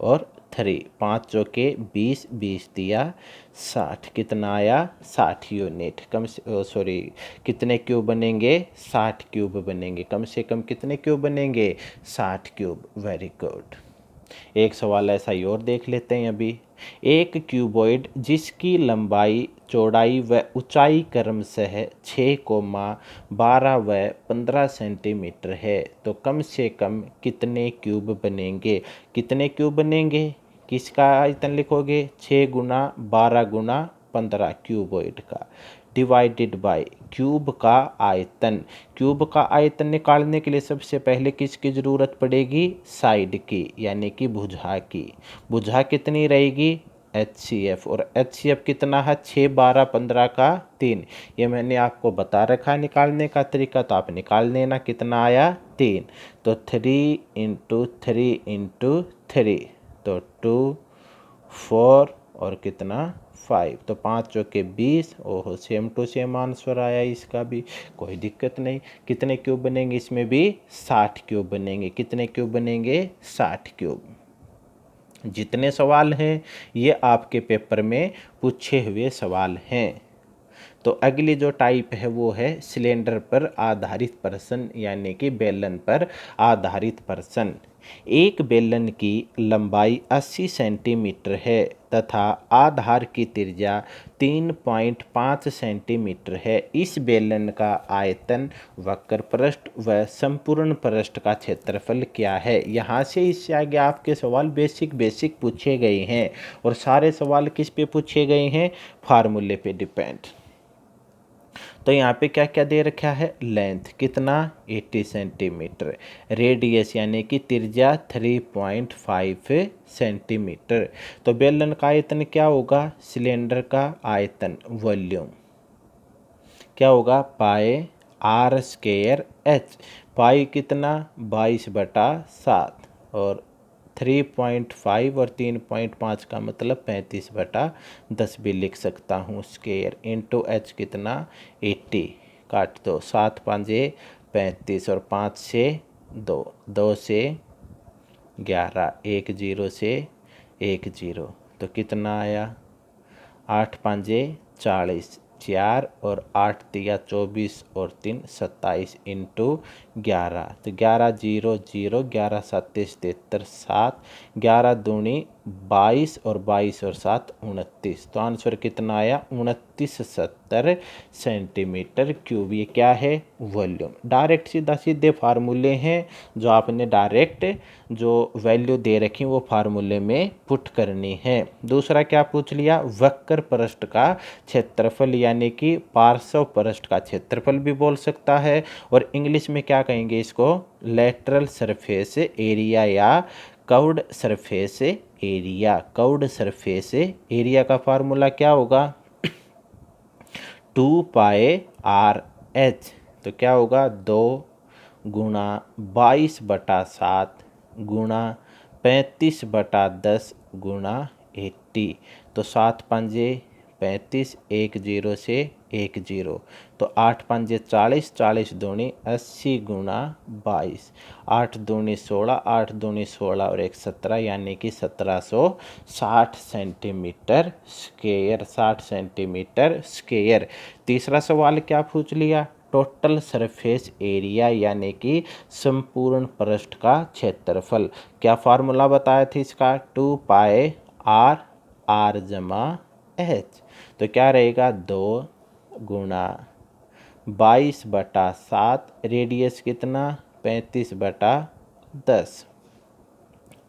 और 3, 5 चौके 20, 20 दिया 60, कितना आया, 60 यूनिट। कम से सॉरी कितने क्यूब बनेंगे, 60 क्यूब बनेंगे। कम से कम कितने क्यूब बनेंगे, 60 क्यूब। Very good. एक सवाल ऐसा ही और देख लेते हैं अभी। एक क्यूबॉइड जिसकी लंबाई, चौड़ाई व ऊंचाई क्रमशः 6, 12 व 15 सेंटीमीटर है, तो कम से कम कितने क्यूब बनेंगे। कितने क्यूब बनेंगे, किसका आयतन लिखोगे, 6 × 12 × 15 क्यूबॉइड का, डिवाइडेड बाय क्यूब का आयतन। क्यूब का आयतन निकालने के लिए सबसे पहले किसकी ज़रूरत पड़ेगी, साइड की, यानी कि भुजा की। भुजा कितनी रहेगी, HCF, और HCF कितना है, 6, 12, 15 का 3। ये मैंने आपको बता रखा है निकालने का तरीका, तो आप निकाल लेना, कितना आया, 3। तो 3 × 3 × 3, तो 2, 4 और कितना 5, तो 5 चौके 20। ओहो, सेम टू सेम आंसर आया इसका भी, कोई दिक्कत नहीं। कितने क्यूब बनेंगे इसमें भी? 60 क्यूब बनेंगे। कितने क्यूब बनेंगे? 60 क्यूब। जितने सवाल हैं ये आपके पेपर में पूछे हुए सवाल हैं। तो अगली जो टाइप है वो है सिलेंडर पर आधारित प्रश्न, यानी कि बेलन पर आधारित प्रश्न। एक बेलन की लंबाई 80 सेंटीमीटर है तथा आधार की त्रिज्या 3.5 सेंटीमीटर है। इस बेलन का आयतन, वक्र पृष्ठ व संपूर्ण पृष्ठ का क्षेत्रफल क्या है? यहाँ से इससे आगे आपके सवाल बेसिक पूछे गए हैं, और सारे सवाल किस पे पूछे गए हैं? फार्मूले पे डिपेंड। तो यहाँ पे क्या क्या दे रखा है? लेंथ कितना? 80 सेंटीमीटर। रेडियस यानी कि त्रिज्या 3.5 सेंटीमीटर। तो बेलन का आयतन क्या होगा? सिलेंडर का आयतन, वॉल्यूम, क्या होगा? पाए आर स्क्वायर एच। पाई कितना? 22/7, और 3.5 और 3.5 का मतलब 35/10 भी लिख सकता हूँ। स्क्वायर इंटू एच कितना? 80। काट दो, 7 5 35 और 5 से 2, 2 से 11, 1 0 से 1 0, तो कितना आया? 8 5 40, 4 और 8 तिया 24 और 3 27 इंटू 11, तो 11 0 0, 11 7 73, 7, 11 दूनी 22 और 22 और 7 29। तो आंसर कितना आया? 2970 सेंटीमीटर क्यूब। ये क्या है? वॉल्यूम। डायरेक्ट सीधे फार्मूले हैं जो आपने डायरेक्ट जो वैल्यू दे रखी वो फार्मूले में पुट करनी है। दूसरा क्या पूछ लिया? वक्र पृष्ठ का क्षेत्रफल, यानी कि पार्श्व पृष्ठ का क्षेत्रफल भी बोल सकता है, और इंग्लिश में क्या कहेंगे इसको? लेटरल सरफेस एरिया या curved surface area. Curved surface area का फार्मूला क्या होगा? 2πr/h। तो क्या होगा? 2 गुणा 22/7 गुणा 35/10 गुणा 80। तो 7 5 35, 1 0 से 1 0, तो 8 5 40, 40 दूनी 80 गुणा 22, 8 दूनी 16, 8 दूनी 16 और 1 17, यानी कि 1760 सेंटीमीटर स्क्वायर। 60 centimetre square. तीसरा सवाल क्या पूछ लिया? टोटल सरफेस एरिया, यानी कि संपूर्ण पृष्ठ का क्षेत्रफल। क्या फार्मूला बताया था इसका? 2πr जमा एच। तो क्या रहेगा? 2 गुणा 22/7, रेडियस कितना? 35/10,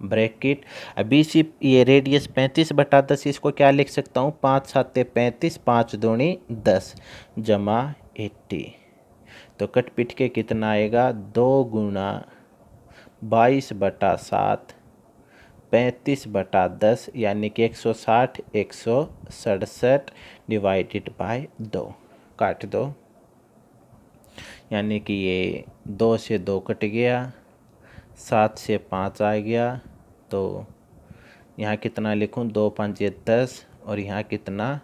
ब्रैकेट। अभी इसी ये रेडियस 35/10, इसको क्या लिख सकता हूँ? 5 7 35, 5 दूनी 10 जमा 80। तो कट पिट के कितना आएगा? 2 गुणा 22/7 35/10, यानी कि 160 167 डिवाइडेड बाय 2। काट दो, यानी कि ये 2 से 2 कट गया, 7 से 5 आ गया, तो यहाँ कितना लिखूँ? 2 5 10, और यहाँ कितना?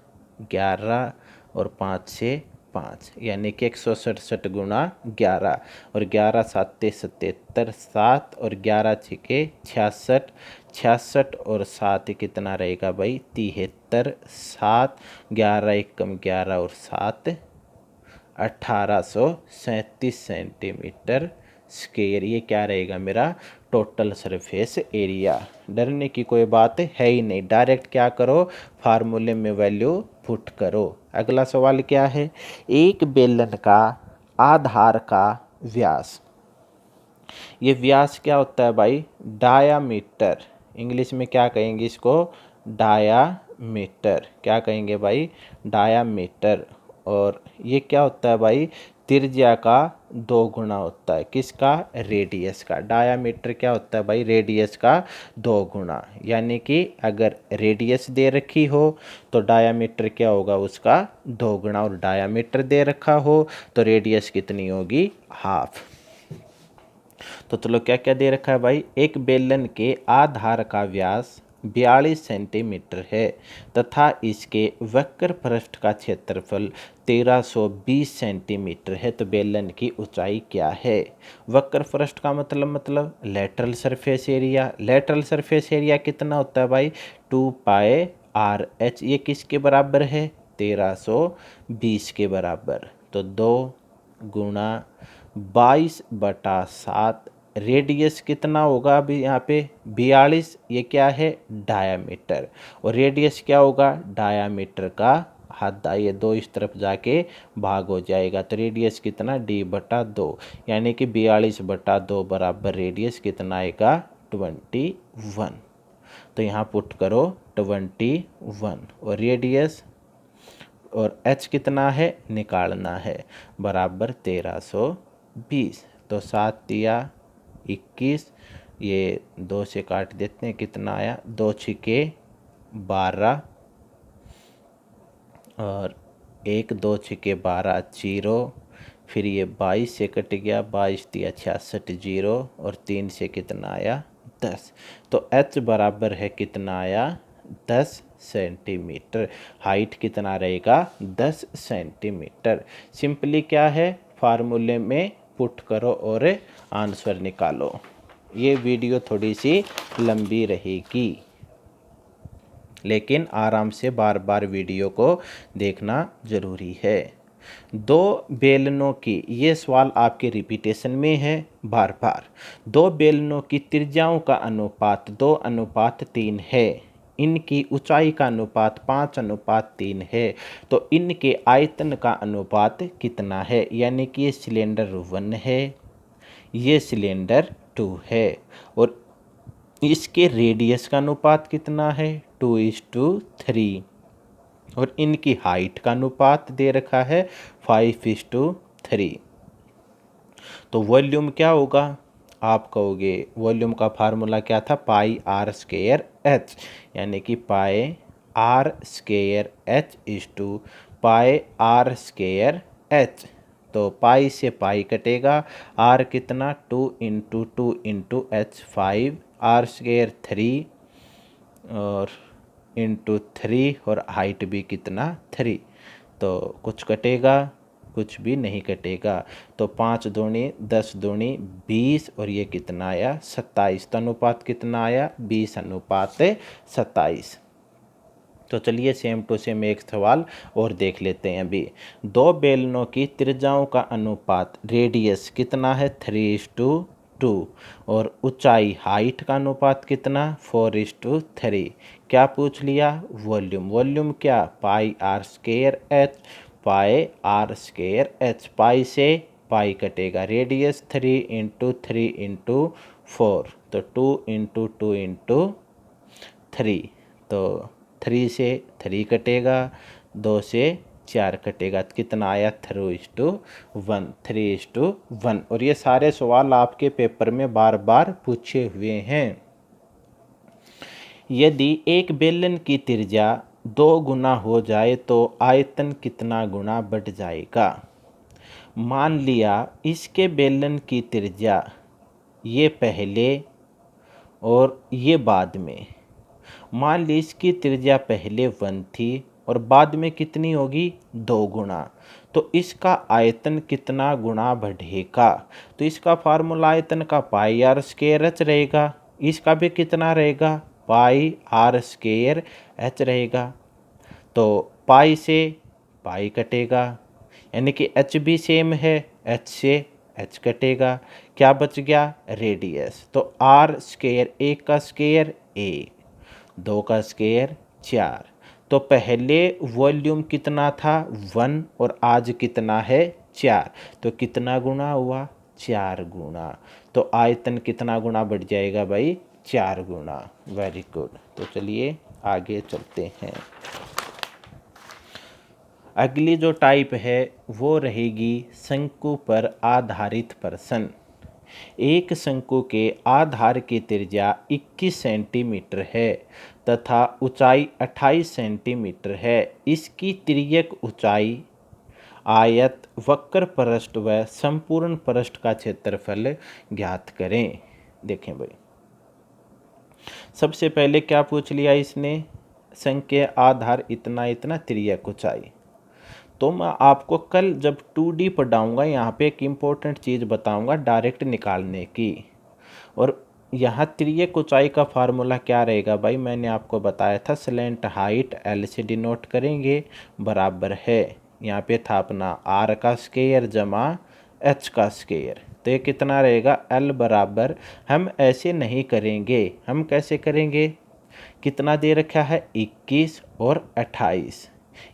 11, और 5 से 5, यानी कि 167 गुणा 11, और 11 7 77, 7 और 11 6 66, 66 और 7 कितना रहेगा भाई? 73, 7 11 1 कम 11 और 7 1837 सेंटीमीटर स्क्वायर। ये क्या रहेगा मेरा? Total surface area. डरने की कोई बात है ही नहीं, डायरेक्ट क्या करो? फार्मूले में वैल्यू पुट करो। अगला सवाल क्या है? एक बेलन का आधार का व्यास। ये व्यास क्या होता है भाई? डायामीटर। इंग्लिश में क्या कहेंगे इसको? डायामीटर। क्या कहेंगे भाई? डायामीटर। और ये क्या होता है भाई? त्रिज्या का 2 गुना होता है। किसका? रेडियस का। डायामीटर क्या होता है भाई? रेडियस का 2 गुना। यानी कि अगर रेडियस दे रखी हो तो डायामीटर क्या होगा? उसका 2 गुना। और डायामीटर दे रखा हो तो रेडियस कितनी होगी? हाफ। तो चलो क्या क्या दे रखा है भाई? एक बेलन के आधार का व्यास 42 सेंटीमीटर है तथा इसके वक्र पृष्ठ का क्षेत्रफल 1320 सेंटीमीटर है। तो बेलन की ऊंचाई क्या है? वक्र पृष्ठ का मतलब lateral surface area. Lateral surface area कितना होता है भाई? 2πRH। ये किसके बराबर है? 1320 के बराबर। तो 2 गुणा 22/7। रेडियस कितना होगा? अभी यहाँ पे 42, ये क्या है? डायामीटर। और रेडियस क्या होगा? डायामीटर का आधा। ये 2 इस तरफ जाके भाग हो जाएगा। तो रेडियस कितना? D/2, यानी कि 42/2 बराबर रेडियस कितना आएगा? 21। तो यहाँ पुट करो 21 और रेडियस और h कितना है निकालना है, बराबर 1320। तो 7 दिया 21, ये 2 से काट देते हैं, कितना आया? 2 छिके 12 और 1 2 छिके 12 जीरो। फिर ये 22 से कट गया, 22 दिया 66 जीरो और 3 से कितना आया? 10। तो h बराबर है कितना आया? 10 सेंटीमीटर। हाइट कितना रहेगा? 10 सेंटीमीटर। सिंपली क्या है? फार्मूले में पुट करो और आंसर निकालो। ये वीडियो थोड़ी सी लंबी रहेगी, लेकिन आराम से बार बार वीडियो को देखना ज़रूरी है। 2 बेलनों की, ये सवाल आपके रिपीटेशन में है बार बार। 2 बेलनों की त्रिज्याओं का अनुपात 2:3 है। इनकी ऊंचाई का अनुपात 5:3 है। तो इनके आयतन का अनुपात कितना है? यानी कि ये सिलेंडर 1 है, ये सिलेंडर 2 है और इसके रेडियस का अनुपात कितना है? 2:3 और इनकी हाइट का अनुपात दे रखा है 5:3। तो वॉल्यूम क्या होगा? आप कहोगे वॉल्यूम का फार्मूला क्या था? πr²h, यानी कि πr²h πr²h। तो पाई से पाई कटेगा, r कितना? 2 × 2 × h 5, r² 3 और इंटू 3 और हाइट भी कितना? 3। तो कुछ कटेगा? कुछ भी नहीं कटेगा। तो 5 दूनी 10 दूनी 20 और ये कितना आया? 27। तो अनुपात कितना आया? 20:27। तो चलिए सेम टू सेम एक सवाल और देख लेते हैं अभी। 2 बेलनों की त्रिज्याओं का अनुपात, रेडियस कितना है? 3:2 और ऊंचाई हाइट का अनुपात कितना? 4:3। क्या पूछ लिया? वॉल्यूम। वॉल्यूम क्या? πr²h πr²h। पाई से पाई कटेगा, रेडियस 3 × 3 × 4, तो 2 × 2 × 3। तो 3 से 3 कटेगा, 2 से 4 कटेगा, तो कितना आया? 3:1 3:1। और ये सारे सवाल आपके पेपर में बार बार पूछे हुए हैं। यदि एक बेलन की त्रिज्या 2 गुना हो जाए तो आयतन कितना गुना बढ़ जाएगा? मान लिया इसके बेलन की त्रिज्या ये पहले और ये बाद में, मान ली इसकी त्रिज्या पहले 1 थी और बाद में कितनी होगी? 2 गुना। तो इसका आयतन कितना गुना बढ़ेगा? तो इसका फार्मूला आयतन का πr²h रहेगा, इसका भी कितना रहेगा? πr²h रहेगा। तो पाई से पाई कटेगा, यानी कि h भी सेम है, h से h कटेगा, क्या बच गया? रेडियस। तो r², 1 का स्क्वायर 1, 2 का स्क्वायर 4। तो पहले वॉल्यूम कितना था? 1 और आज कितना है? 4। तो कितना गुना हुआ? 4 गुना। तो आयतन कितना गुना बढ़ जाएगा भाई? 4 गुना। Very good. तो चलिए आगे चलते हैं। अगली जो टाइप है वो रहेगी शंकु पर आधारित प्रश्न। एक शंकु के आधार की त्रिज्या 21 सेंटीमीटर है तथा ऊंचाई 28 सेंटीमीटर है। इसकी तिर्यक ऊंचाई, आयत, वक्र पृष्ठ व संपूर्ण पृष्ठ का क्षेत्रफल ज्ञात करें। देखें भाई, सबसे पहले क्या पूछ लिया इसने, संख्या आधार इतना इतना तिर्यक ऊंचाई। तो मैं आपको कल जब 2D पढ़ाऊँगा यहाँ पे एक इम्पोर्टेंट चीज़ बताऊँगा डायरेक्ट निकालने की। और यहाँ तिर्यक ऊंचाई का फार्मूला क्या रहेगा भाई, मैंने आपको बताया था स्लैंट हाइट L से डिनोट करेंगे, बराबर है यहाँ पे था अपना R का स्क्वायर जमा H का स्क्वायर। तो ये कितना रहेगा, L बराबर, हम ऐसे नहीं करेंगे, हम कैसे करेंगे, कितना दे रखा है 21 और 28।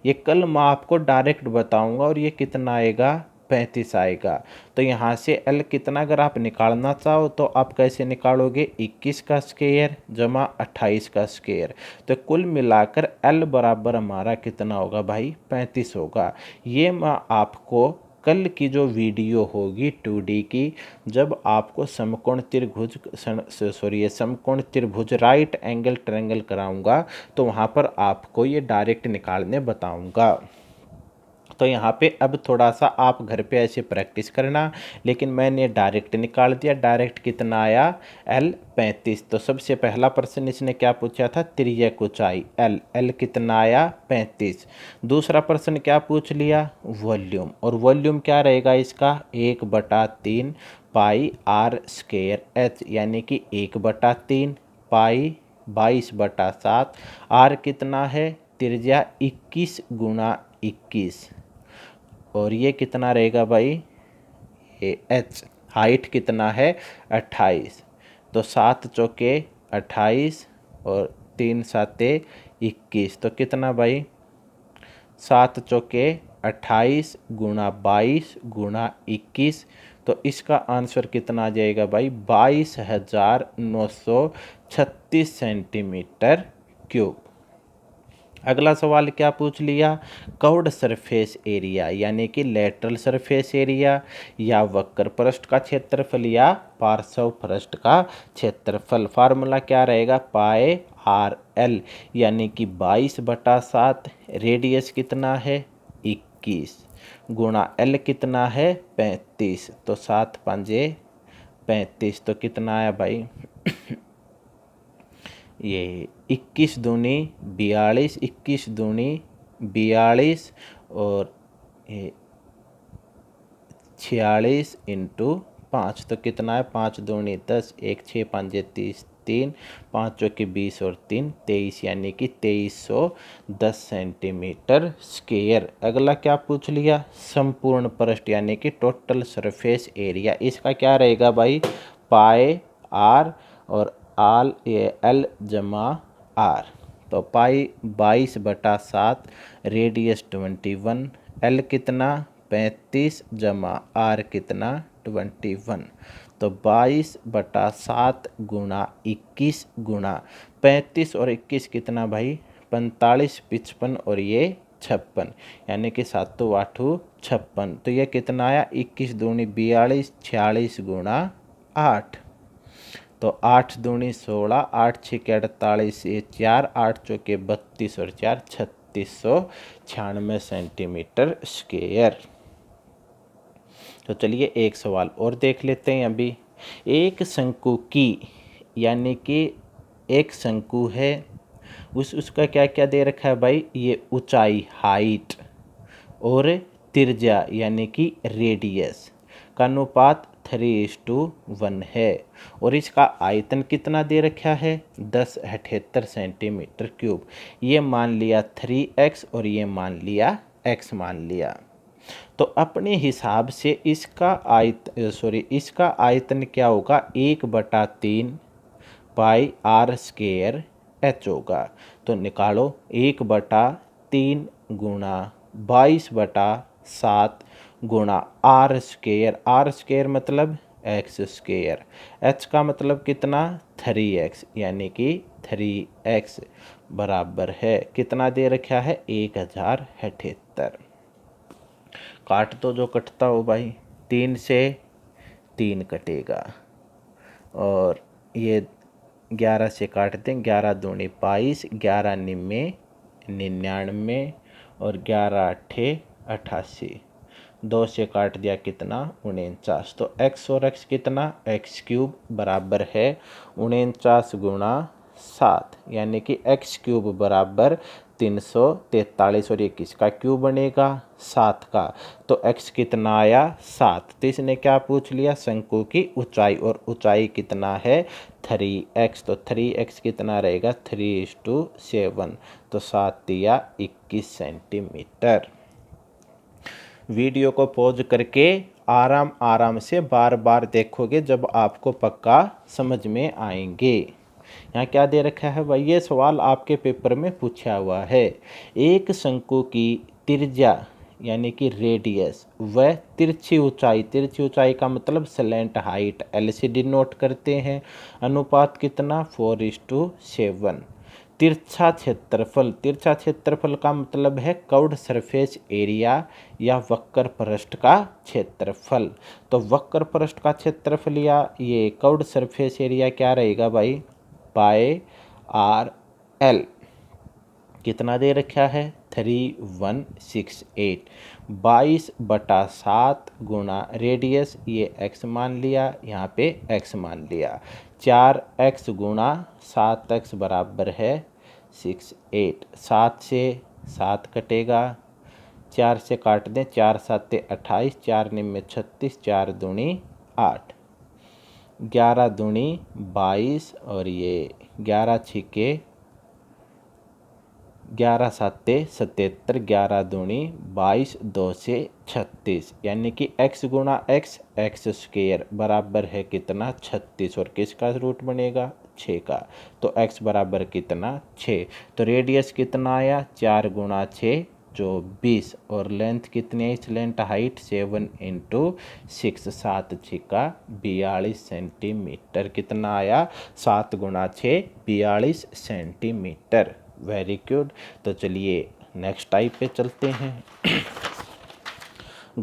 ये कल मैं आपको डायरेक्ट बताऊंगा और ये कितना आएगा 35 आएगा। तो यहाँ से L कितना अगर आप निकालना चाहो तो आप कैसे निकालोगे, 21 का स्क्वायर जमा 28 का स्क्वायर। तो कुल मिलाकर L बराबर हमारा कितना होगा भाई, 35 होगा। ये मैं आपको कल की जो वीडियो होगी 2D की, जब आपको समकोण त्रिभुज समकोण त्रिभुज राइट एंगल ट्रायंगल कराऊंगा तो वहाँ पर आपको ये डायरेक्ट निकालने बताऊंगा। तो यहाँ पे अब थोड़ा सा आप घर पे ऐसे प्रैक्टिस करना, लेकिन मैंने डायरेक्ट निकाल दिया। डायरेक्ट कितना आया, L 35। तो सबसे पहला प्रश्न इसने क्या पूछा था, तिर्यक ऊंचाई L कितना आया 35। दूसरा प्रश्न क्या पूछ लिया, वॉल्यूम, और वॉल्यूम क्या रहेगा इसका 1/3 पाई R स्क्वायर H, यानी कि 1/3 पाई 22/7। R कितना है, त्रिज्या 21 गुणा 21, और ये कितना रहेगा भाई, ये H, हाइट कितना है 28। तो 7 चौके 28 और 3 साते 21, तो कितना भाई 7 चौके 28 गुणा 22 गुणा 21। तो इसका आंसर कितना आ जाएगा भाई, 22,936 सेंटीमीटर क्यूब। अगला सवाल क्या पूछ लिया, कर्व्ड सरफेस एरिया यानी कि लेटरल सरफेस एरिया, या वक्र पृष्ठ का क्षेत्रफल या पार्श्व पृष्ठ का क्षेत्रफल। फार्मूला क्या रहेगा, पाए आर एल, यानी कि 22/7, रेडियस कितना है 21 गुणा L कितना है 35। तो 7 पंजे 35, तो कितना आया भाई ये 21 दूनी 42, 21 दूनी 42 और 46 इंटू 5, तो कितना है 5 दूनी 10, 1 6 5 30, 3 5 चौके 20 और 3 23, यानी कि 2310 सेंटीमीटर स्क्वायर। अगला क्या पूछ लिया, संपूर्ण पृष्ठ यानी कि टोटल सरफेस एरिया। इसका क्या रहेगा भाई, पाए आर और आल L जमा R। तो पाई 22/7, रेडियस 21, L कितना 35 जमा R कितना 21। तो 22/7 गुणा 21 गुणा 35 और 21 कितना भाई 45, 55 और ये 56, यानी कि 7 8 56। तो ये कितना आया 21 दूनी 42, 46 गुणा 8। तो 8 दूनी 16, 8 छः 48, ये 4, 8 चौके 32 और 4 3696 सेंटीमीटर स्क्वायर। तो चलिए एक सवाल और देख लेते हैं अभी। एक शंकु की, यानी कि एक शंकु है, उसका क्या क्या दे रखा है भाई, ये ऊंचाई हाइट और त्रिज्या यानी कि रेडियस का अनुपात 3:1 है, और इसका आयतन कितना दे रखा है 1078 सेंटीमीटर क्यूब। ये मान लिया 3x और ये मान लिया x मान लिया। तो अपने हिसाब से इसका आयतन क्या होगा, 1/3 पाई R स्क्वायर H होगा। तो निकालो 1/3 गुणा 22/7 गुणा R स्क्वायर मतलब x स्क्वायर, H का मतलब कितना 3x, यानी कि 3x बराबर है कितना दे रखा है 1078। काट तो जो कटता हो भाई, 3 से 3 कटेगा, और ये 11 से काट दें, 11 दूनी 22, 11 निम्मे 99 और 11 अट्ठे 88, 2 से काट दिया कितना 49। तो x और x कितना x³ बराबर है 49 गुणा 7 यानी कि एक्स क्यूब बराबर 343 और ये किसका क्यूब बनेगा 7 का। तो एक्स कितना आया 7। तो इसने क्या पूछ लिया शंकु की ऊंचाई, और ऊंचाई कितना है 3x। तो 3x कितना रहेगा 3:7। तो 7 दिया 21 सेंटीमीटर। वीडियो को पॉज करके आराम आराम से बार बार देखोगे जब आपको पक्का समझ में आएंगे। यहाँ क्या दे रखा है भाई, ये सवाल आपके पेपर में पूछा हुआ है। एक शंकु की त्रिज्या यानी कि रेडियस व तिरछी ऊंचाई का मतलब स्लैंट हाइट एलसीडी नोट करते हैं। अनुपात कितना 4:7। तिरछा क्षेत्रफल का मतलब है कर्व्ड सरफेस एरिया या वक्र पृष्ठ का क्षेत्रफल। तो वक्र पृष्ठ का क्षेत्रफल या ये कर्व्ड सरफेस एरिया क्या रहेगा भाई पाई आर एल। कितना दे रखा है 3168। 22/7 गुणा रेडियस, ये x मान लिया, यहाँ पे x मान लिया। 4x गुणा 7x बराबर है 68। 7 से 7 कटेगा, 4 से काट दें, 4 7 28, 4 9 36, 4 दूनी 8, 11 दूनी 22 और ये 11 छिके 11 7 77, 11 दूनी 22, 2 से 36 यानी कि x गुणा x स्क्वायर बराबर है कितना 36 और किसका रूट बनेगा 6 का। तो x बराबर कितना 6। तो रेडियस कितना आया 4 गुणा 6 जो 20 और लेंथ कितनी है स्लैंट हाइट 7 × 6 7 छिका 42 सेंटीमीटर। कितना आया 7 गुणा 6 42 सेंटीमीटर। Very good. तो चलिए नेक्स्ट टाइप पे चलते हैं।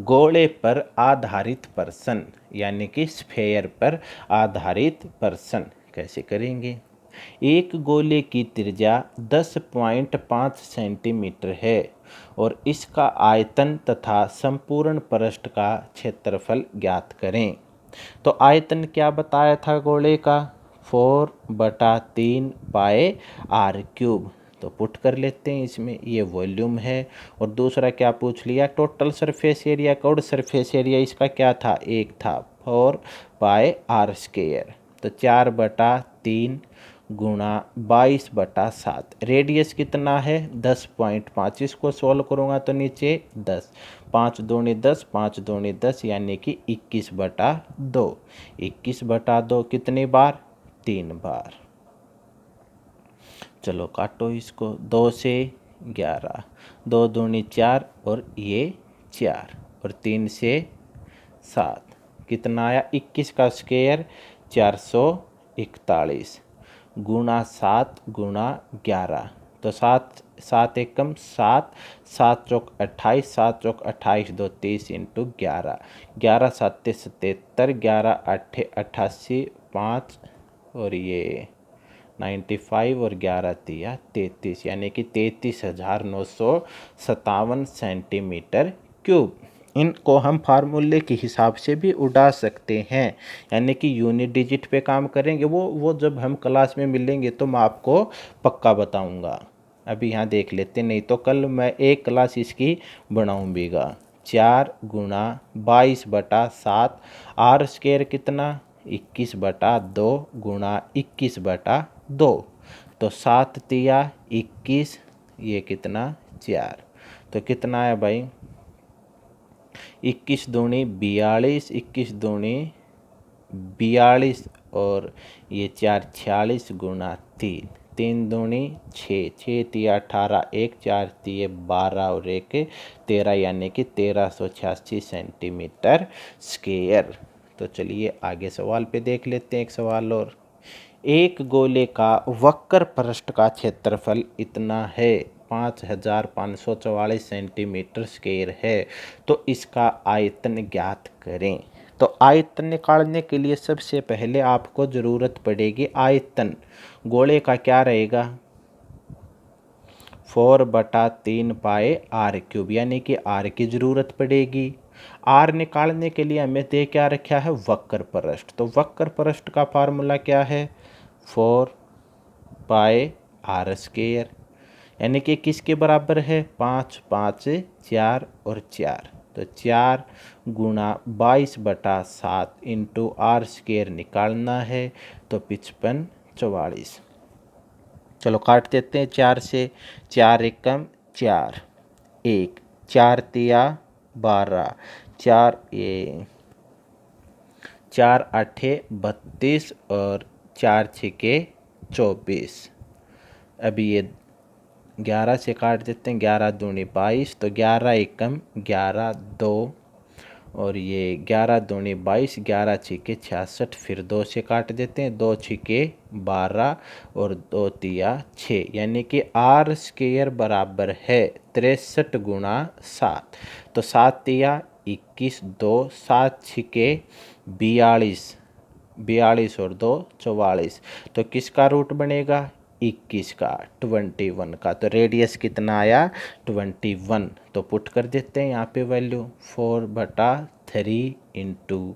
गोले पर आधारित प्रश्न यानी कि स्फेयर पर आधारित प्रश्न कैसे करेंगे। एक गोले की त्रिज्या 10.5 सेंटीमीटर है और इसका आयतन तथा संपूर्ण पृष्ठ का क्षेत्रफल ज्ञात करें। तो आयतन क्या बताया था गोले का 4/3 पाई आर क्यूब। तो पुट कर लेते हैं इसमें, ये वॉल्यूम है। और दूसरा क्या पूछ लिया total surface area curved surface area इसका क्या था 1 था 4 पाई आर स्क्वायर। तो 4/3 गुणा 22/7। रेडियस कितना है 10.5। इसको सॉल्व करूँगा तो नीचे 10, 5 दूनी 10, 5 दूनी 10 यानी कि 21/2। 21/2 कितनी बार 3 बार। चलो काटो इसको, 2 से 11, 2 दूनी 4 और ये 4 और 3 से 7 कितना आया 21 का स्क्वायर 441 गुणा 7 गुणा 11। तो 7 7 एकम 7, 7 चौक 28, 7 चौक 28, 2 30 × 11, 11 7 77, 11 8 88, 5 और ये 95 और 11 तिया 33 यानी कि 33,957 सेंटीमीटर क्यूब। इनको हम फार्मूले के हिसाब से भी उड़ा सकते हैं यानी कि यूनिट डिजिट पे काम करेंगे। वो जब हम क्लास में मिलेंगे तो मैं आपको पक्का बताऊंगा। अभी यहाँ देख लेते, नहीं तो कल मैं एक क्लास इसकी बनाऊँगा। 4 गुणा 22/7 आर स्क्वायर कितना 21/2 गुणा 21/2। तो 7 तिया 21, ये कितना 4। तो कितना है भाई 21 दूनी 42, 21 दूनी 42 और ये 4 46 गुणा 3, 3 दूनी 6, 6 तिया 18, 1 4 तिये 12 और 1 13 यानी कि 1386 सेंटीमीटर स्क्वायर। तो चलिए आगे सवाल पे देख लेते हैं एक सवाल और। एक गोले का वक्र पृष्ठ का क्षेत्रफल इतना है 5544 सेंटीमीटर स्क्वायर है। तो इसका आयतन ज्ञात करें। तो आयतन निकालने के लिए सबसे पहले आपको ज़रूरत पड़ेगी आयतन। गोले का क्या रहेगा 4/3 पाई आर क्यूब यानी कि आर की ज़रूरत पड़ेगी। आर निकालने के लिए हमें दे क्या रखा है वक्र पृष्ठ। तो वक्र पृष्ठ का फार्मूला क्या है 4 बाय आर स्क्वायर, यानी कि किसके बराबर है 5 5 4 और 4, तो 4 गुणा 22/7 इंटू आर स्क्वायर निकालना है, तो 55 44। चलो काट देते हैं 4 से, 4 एकम 4, 1 4 तिया 12, 4 आठे 32 और 4 छिके 24। अभी ये 11 से काट देते हैं, 11 दूनी 22, तो 11 एकम 11 2, और ये 11 दूनी 22, 11 छिके 66, फिर 2 से काट देते हैं, 2 छिके 12 और 2 तिया 6, यानी कि आर स्क्वायर बराबर है 63 गुणा 7, तो 7 तिया 21, 2 7 छिके 42, 42 और 2 44, तो किसका रूट बनेगा 21 का, 21 का, तो रेडियस कितना आया 21। तो पुट कर देते हैं यहाँ पे value 4/3 into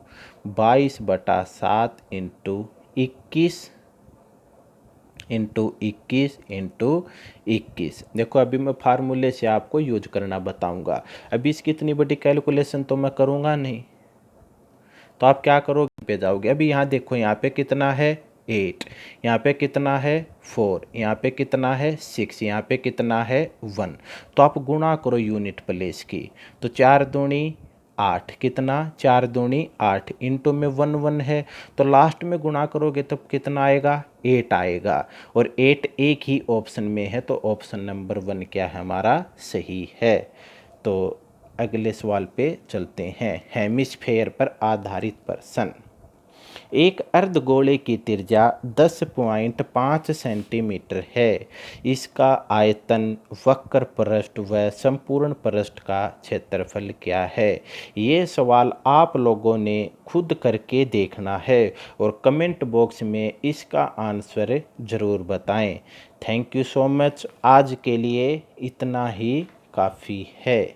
22/7 into 21 into 21 into 21। देखो अभी मैं फार्मूले से आपको यूज करना बताऊंगा, अभी इसकी इतनी बड़ी कैलकुलेशन तो मैं करूंगा नहीं, तो आप क्या करोगे पे जाओगे। अभी यहाँ देखो, यहाँ पे कितना है 8, यहाँ पे कितना है 4, यहाँ पे कितना है 6, यहाँ पे कितना है 1, तो आप गुणा करो यूनिट प्लेस की, तो 4 दूनी 8, कितना 4 दूनी 8, इंटू में 1 1 है, तो लास्ट में गुणा करोगे तो कितना आएगा 8 आएगा, और 8 एक ही ऑप्शन में है, तो ऑप्शन नंबर 1 क्या है हमारा सही है। तो अगले सवाल पे चलते हैं। हेमिस्फेयर पर आधारित प्रश्न। एक अर्धगोले की त्रिज्या 10.5 सेंटीमीटर है। इसका आयतन, वक्र पृष्ठ व संपूर्ण पृष्ठ का क्षेत्रफल क्या है? ये सवाल आप लोगों ने खुद करके देखना है और कमेंट बॉक्स में इसका आंसर ज़रूर बताएं। Thank you so much. आज के लिए इतना ही काफ़ी है।